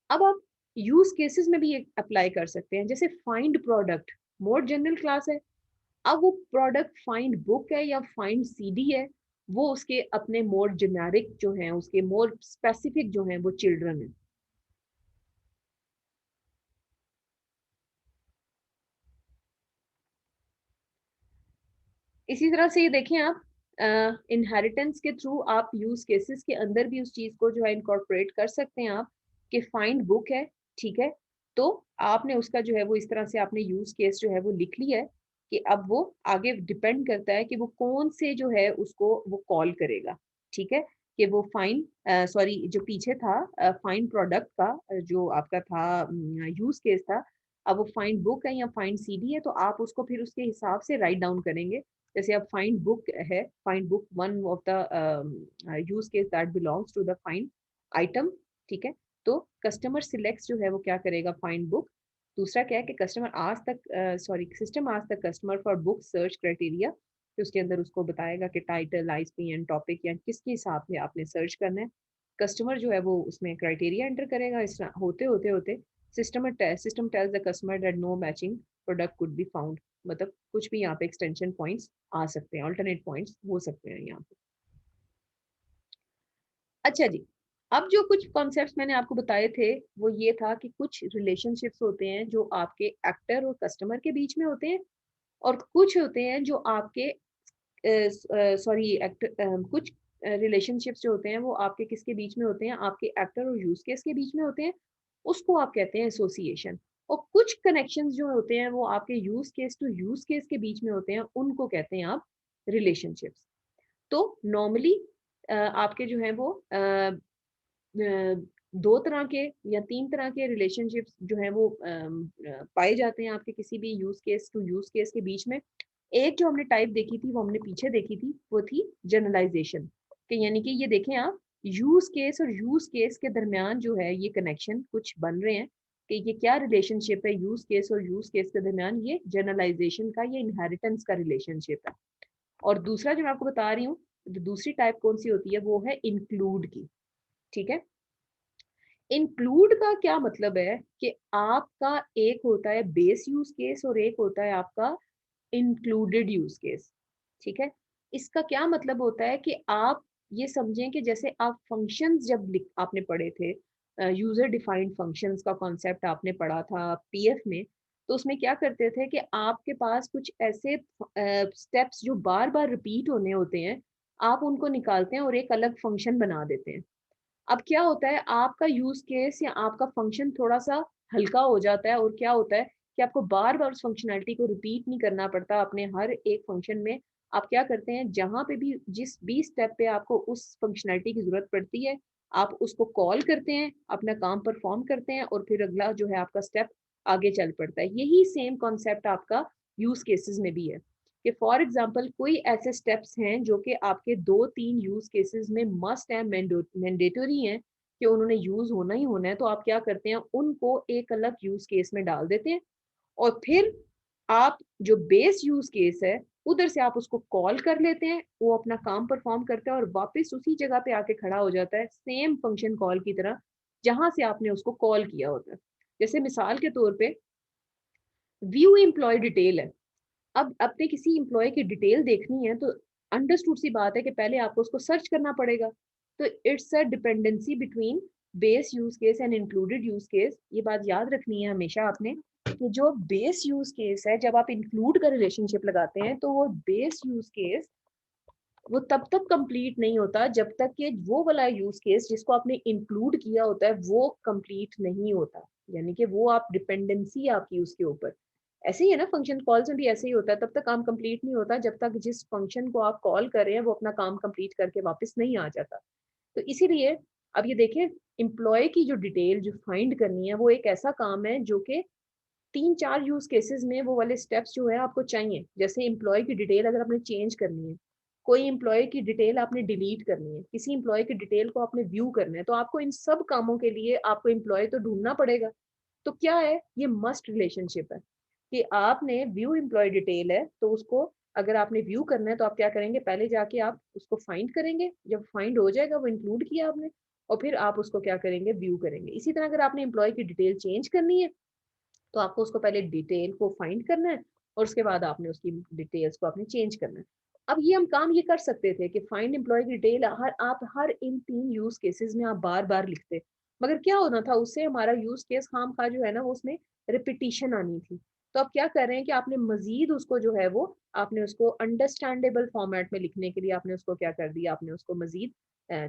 अब आप यूज केसेस में भी अप्लाई कर सकते हैं, जैसे find product more general class है। अब वो प्रोडक्ट फाइंड बुक है या फाइंड सीडी है, वो उसके अपने मोर जेनेरिक जो हैं, उसके मोर स्पेसिफिक जो हैं वो चिल्ड्रन है। इसी तरह से ये देखें आप, इनहेरिटेंस के थ्रू आप यूज केसेस के अंदर भी उस चीज को जो है इनकॉर्पोरेट कर सकते हैं आप, कि फाइंड बुक है, ठीक है, तो आपने उसका जो है वो इस तरह से आपने यूज केस जो है वो लिख लिया है, कि अब वो आगे डिपेंड करता है कि वो कौन से जो है उसको वो कॉल करेगा, ठीक है, कि वो फाइन सॉरी जो पीछे था फाइंड प्रोडक्ट का जो आपका था यूज केस था, अब वो फाइंड बुक है या फाइंड सीडी है, तो आप उसको फिर उसके हिसाब से राइट डाउन करेंगे। जैसे अब फाइंड बुक है, find book one of the use case that belongs to the find item, ठीक है, तो कस्टमर सिलेक्ट जो है वो क्या करेगा, फाइंड बुक। दूसरा क्या है कि कस्टमर आज तक सॉरी सिस्टम आज तक customer for book search criteria, तो उसके अंदर उसको बताएगा कि टाइटल आईएसबीएन टॉपिक या किसके हिसाब से आपने सर्च करना है। कस्टमर जो है वो उसमें क्राइटेरिया एंटर करेगा, इस तरह होते होते होते system tells the customer that no matching product could be found, मतलब कुछ भी यहाँ पे एक्सटेंशन पॉइंट्स आ सकते हैं, अल्टरनेट पॉइंट्स हो सकते हैं यहाँ पे। अच्छा जी, अब जो कुछ कॉन्सेप्ट्स मैंने आपको बताए थे वो ये था कि कुछ रिलेशनशिप्स होते हैं जो आपके एक्टर और कस्टमर के बीच में होते हैं, और कुछ होते हैं जो आपके सॉरी एक्टर कुछ रिलेशनशिप्स जो होते हैं वो आपके किसके बीच में होते हैं, आपके एक्टर और यूज केस के बीच में होते हैं, उसको आप कहते हैं एसोसिएशन। और कुछ कनेक्शंस जो होते हैं वो आपके use case to use case के बीच में होते हैं, उनको कहते हैं आप रिलेशनशिप्स। तो नॉर्मली आपके जो है वो दो तरह के या तीन तरह के रिलेशनशिप्स जो हैं वो पाए जाते हैं आपके किसी भी use case to use case के बीच में। एक जो हमने टाइप देखी थी वो हमने पीछे देखी थी, वो थी जनरलाइजेशन, कि यानी कि ये देखें आप, यूज केस और यूज केस के दरमियान जो है ये कनेक्शन कुछ बन रहे हैं, कि ये क्या रिलेशनशिप है यूज केस और यूज केस के दरमियान, ये जनरलाइजेशन का, ये इनहेरिटेंस का रिलेशनशिप है। और दूसरा जो मैं आपको बता रही हूँ, दूसरी टाइप कौन सी होती है, वो है इंक्लूड की, ठीक है। इंक्लूड का क्या मतलब है, कि आपका एक होता है बेस यूज केस और एक होता है आपका इंक्लूडेड यूज केस, ठीक है। इसका क्या मतलब होता है कि आप ये समझें कि जैसे आप फंक्शंस जब आपने पढ़े थे, यूजर डिफाइंड फंक्शंस का कॉन्सेप्ट आपने पढ़ा था पीएफ में, तो उसमें क्या करते थे कि आपके पास कुछ ऐसे स्टेप्स जो बार बार रिपीट होने होते हैं, आप उनको निकालते हैं और एक अलग फंक्शन बना देते हैं। अब क्या होता है, आपका यूज केस या आपका फंक्शन थोड़ा सा हल्का हो जाता है, और क्या होता है कि आपको बार बार उस फंक्शनैलिटी को रिपीट नहीं करना पड़ता अपने हर एक फंक्शन में। आप क्या करते हैं, जहां पे भी जिस भी स्टेप पे आपको उस फंक्शनैलिटी की जरूरत पड़ती है, आप उसको कॉल करते हैं, अपना काम परफॉर्म करते हैं, और फिर अगला जो है आपका स्टेप आगे चल पड़ता है। यही सेम कॉन्सेप्ट आपका यूज केसेस में भी है, कि फॉर एग्जाम्पल कोई ऐसे स्टेप्स हैं जो कि आपके दो तीन यूज केसेस में मस्ट है, मैंडेटरी हैं, कि उन्होंने यूज होना ही होना है, तो आप क्या करते हैं, उनको एक अलग यूज केस में डाल देते हैं, और फिर आप जो बेस यूज केस है उधर से आप उसको कॉल कर लेते हैं, वो अपना काम परफॉर्म करता है और वापस उसी जगह पे आके खड़ा हो जाता है, सेम फंक्शन कॉल की तरह, जहां से आपने उसको कॉल किया होता है। जैसे मिसाल के तौर पे व्यू एम्प्लॉय डिटेल है, अब अपने किसी एम्प्लॉय की डिटेल देखनी है, तो अंडरस्टूड सी बात है कि पहले आपको उसको सर्च करना पड़ेगा। तो it's a dependency between base use case and included use case. ये बात याद रखनी है हमेशा आपने, कि जो बेस यूज केस है, जब आप इंक्लूड का रिलेशनशिप लगाते हैं, तो वो बेस यूज केस वो तब तक कंप्लीट नहीं होता जब तक कि वो वाला यूज केस जिसको आपने इंक्लूड किया होता है वो कंप्लीट नहीं होता, यानी कि वो आप डिपेंडेंसी आपकी उसके ऊपर। ऐसे ही है ना, फंक्शन कॉल्स में भी ऐसे ही होता है, तब तक काम कंप्लीट नहीं होता जब तक जिस फंक्शन को आप कॉल कर रहे हैं वो अपना काम कंप्लीट करके वापस नहीं आ जाता। तो इसीलिए अब ये देखें, एम्प्लॉय की जो डिटेल जो फाइंड करनी है वो एक ऐसा काम है जो कि 3-4 यूज केसेस में वो वाले स्टेप्स जो है आपको चाहिए। जैसे एम्प्लॉय की डिटेल अगर आपने चेंज करनी है, कोई एम्प्लॉय की डिटेल आपने डिलीट करनी है, किसी एम्प्लॉय की डिटेल को आपने व्यू करना है, तो आपको इन सब कामों के लिए आपको एम्प्लॉय तो ढूंढना पड़ेगा। तो क्या है, ये मस्ट रिलेशनशिप है कि आपने व्यू एम्प्लॉय डिटेल है तो उसको अगर आपने व्यू करना है तो आप क्या करेंगे, पहले जाके आप उसको फाइंड करेंगे, जब फाइंड हो जाएगा वो इंक्लूड किया आपने, और फिर आप उसको क्या करेंगे, व्यू करेंगे। इसी तरह अगर आपने एम्प्लॉय की डिटेल चेंज करनी है तो आपको उसको पहले डिटेल को फाइंड करना है और उसके बाद आपने उसकी डिटेल्स को आपने चेंज करना है। अब ये हम काम ये कर सकते थे कि फाइंड एम्प्लॉय की डिटेल हर इन 3 यूज केसेस में आप बार बार लिखते, मगर क्या होना था, उससे हमारा यूज केस खाम खा जो है ना वो उसमें रिपीटिशन आनी थी। तो आप क्या कर रहे हैं कि आपने मजीद उसको जो है वो आपने उसको अंडरस्टैंडेबल फॉर्मेट में लिखने के लिए आपने उसको क्या कर दिया, आपने उसको मजीद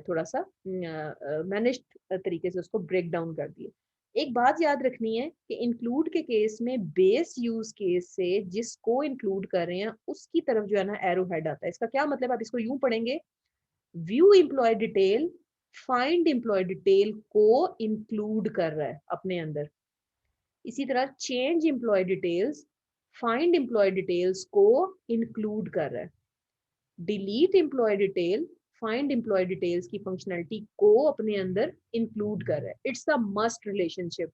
थोड़ा सा मैनेज तरीके से उसको ब्रेक डाउन कर दिया। एक बात याद रखनी है कि इंक्लूड के केस में बेस यूज केस से जिसको इंक्लूड कर रहे हैं उसकी तरफ जो है ना एरो हेड आता है। इसका क्या मतलब, आप इसको यूं पढ़ेंगे, view employee detail find employee detail को इंक्लूड कर रहा है अपने अंदर। इसी तरह change employee details find employee details को इंक्लूड कर रहा है। Delete employee detail find employee details की फंक्शनैलिटी को अपने अंदर इंक्लूड कर रहा है। It's a must relationship.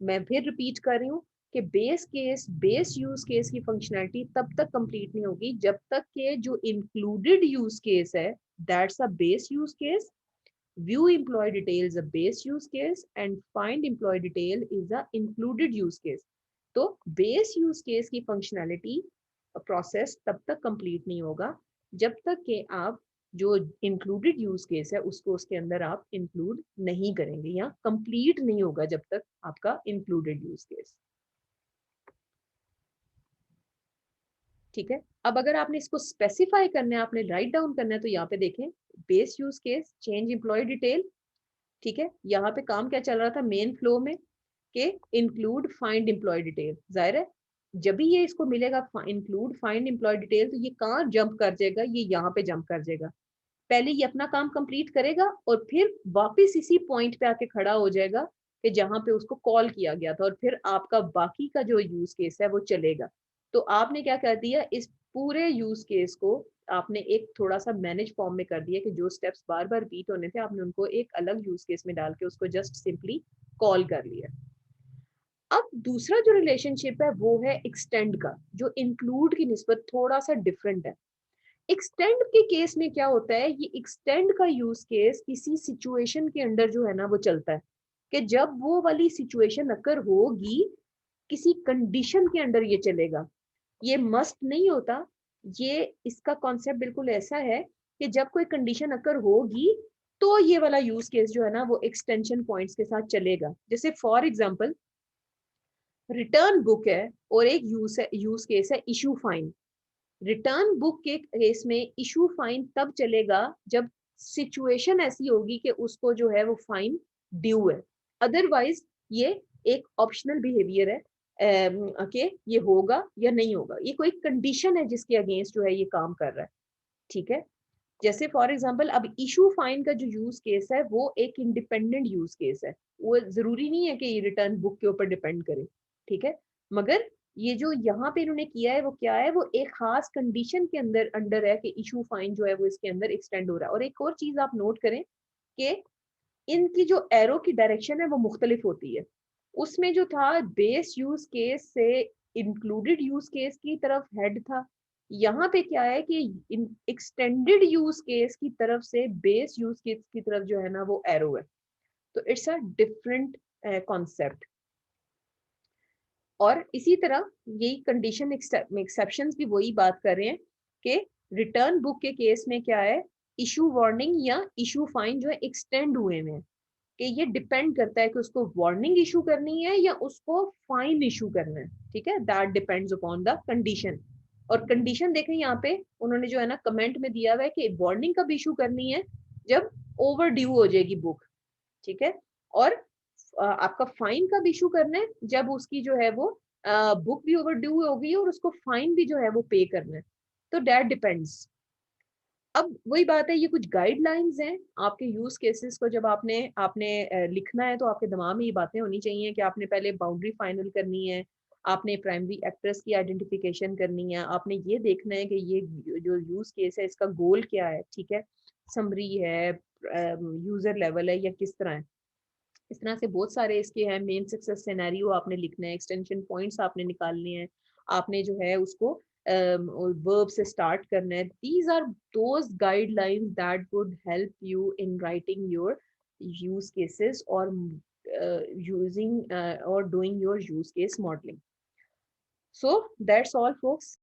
मैं फिर रिपीट कर रही हूँ कि बेस यूज केस की फंक्शनैलिटी तब तक कंप्लीट नहीं होगी जब तक के जो इंक्लूडेड यूज केस है, that's a base use case, view employee detail is a base use case and find employee detail is a included use case. तो बेस यूज केस की फंक्शनैलिटी प्रोसेस तब तक कंप्लीट नहीं होगा जब तक कि आप जो इंक्लूडेड यूज केस है उसको उसके अंदर आप इंक्लूड नहीं करेंगे या कंप्लीट नहीं होगा जब तक आपका इंक्लूडेड यूज केस। ठीक है, अब अगर आपने इसको स्पेसिफाई करना है, आपने राइट डाउन करना है, तो यहाँ पे देखें, base use case change employee detail. ठीक है, यहाँ पे काम क्या चल रहा था मेन फ्लो में के इंक्लूड फाइंड एम्प्लॉय डिटेल। जाहिर है जब भी ये इसको मिलेगा इंक्लूड फाइंड एम्प्लॉय डिटेल, तो ये कहाँ जंप कर जाएगा, ये यहाँ पे जंप कर जाएगा। पहले ये अपना काम कंप्लीट करेगा और फिर वापस इसी पॉइंट पे आके खड़ा हो जाएगा कि जहां पे उसको कॉल किया गया था, और फिर आपका बाकी का जो यूज केस है वो चलेगा। तो आपने क्या कर दिया, इस पूरे यूज केस को आपने एक थोड़ा सा मैनेज फॉर्म में कर दिया कि जो स्टेप्स बार बार रिपीट होने थे आपने उनको एक अलग यूज केस में डाल के उसको जस्ट सिंपली कॉल कर लिया। अब दूसरा जो रिलेशनशिप है वो है एक्सटेंड का, जो इंक्लूड की निस्बत थोड़ा सा डिफरेंट है। एक्सटेंड के केस में क्या होता है, ये एक्सटेंड का यूज केस किसी सिचुएशन के अंदर जो है ना वो चलता है कि जब वो वाली सिचुएशन अकर होगी, किसी कंडीशन के अंदर ये चलेगा। ये मस्ट नहीं होता, ये इसका कॉन्सेप्ट बिल्कुल ऐसा है कि जब कोई कंडीशन अकर होगी तो ये वाला यूज केस जो है ना वो एक्सटेंशन पॉइंट्स के साथ चलेगा। जैसे फॉर एग्जांपल रिटर्न बुक है और एक यूज केस है इशू फाइन। रिटर्न बुक के केस में इशू फाइन तब चलेगा जब सिचुएशन ऐसी होगी कि उसको जो है वो फाइन ड्यू है। अदरवाइज ये एक ऑप्शनल बिहेवियर है कि ये होगा या नहीं होगा, ये कोई कंडीशन है जिसके अगेंस्ट जो है ये काम कर रहा है। ठीक है, जैसे फॉर एग्जांपल अब इशू फाइन का जो यूज केस है वो एक इंडिपेंडेंट यूज केस है, वो जरूरी नहीं है कि ये रिटर्न बुक के ऊपर डिपेंड करे। ठीक है, मगर ये जो यहाँ पे इन्होंने किया है वो क्या है, वो एक खास कंडीशन के अंदर अंडर है कि इशू फाइन जो है वो इसके अंदर एक्सटेंड हो रहा है। और एक और चीज आप नोट करें कि इनकी जो एरो की डायरेक्शन है वो मुख्तलिफ होती है। उसमें जो था बेस यूज केस से इंक्लूडेड यूज केस की तरफ हेड था, यहाँ पे क्या है कि एक्सटेंडेड यूज केस की तरफ से बेस यूज केस की तरफ जो है ना वो एरो है। तो इट्स अ डिफरेंट कॉन्सेप्ट। और इसी तरह यही कंडीशन एक्सेप्शंस भी वही बात कर रहे हैं कि रिटर्न बुक के केस में क्या है, इशू वार्निंग या इशू फाइन जो है एक्सटेंड हुए हैं, कि ये डिपेंड करता है कि उसको वार्निंग इशू करनी है या उसको फाइन इशू करना है। ठीक है, that depends upon the condition. और कंडीशन देखें यहाँ पे उन्होंने जो है ना कमेंट में दिया हुआ है कि वार्निंग कब इशू करनी है, जब ओवर ड्यू हो जाएगी बुक। ठीक है, और आपका फाइन कब इशू करना है, जब उसकी जो है वो बुक भी ओवर ड्यू होगी और उसको फाइन भी जो है वो पे करना है। तो दैट डिपेंड्स। अब वही बात है, ये कुछ गाइडलाइंस हैं आपके यूज केसेस को जब आपने आपने लिखना है तो आपके दिमाग में ये बातें होनी चाहिए कि आपने पहले बाउंड्री फाइनल करनी है, आपने प्राइमरी एक्टर्स की आइडेंटिफिकेशन करनी है, आपने ये देखना है कि ये जो यूज केस है इसका गोल क्या है, ठीक है, समरी है, यूजर लेवल है या किस तरह है। इस तरह से बहुत सारे इसके हैं। मेन सक्सेस सिनेरियो आपने लिखना है, एक्सटेंशन पॉइंट्स आपने निकालने हैं, आपने जो है उसको वर्ब से स्टार्ट करना है। These are those guidelines that would help you in writing your use cases और using or doing your use case modeling. So that's all, folks.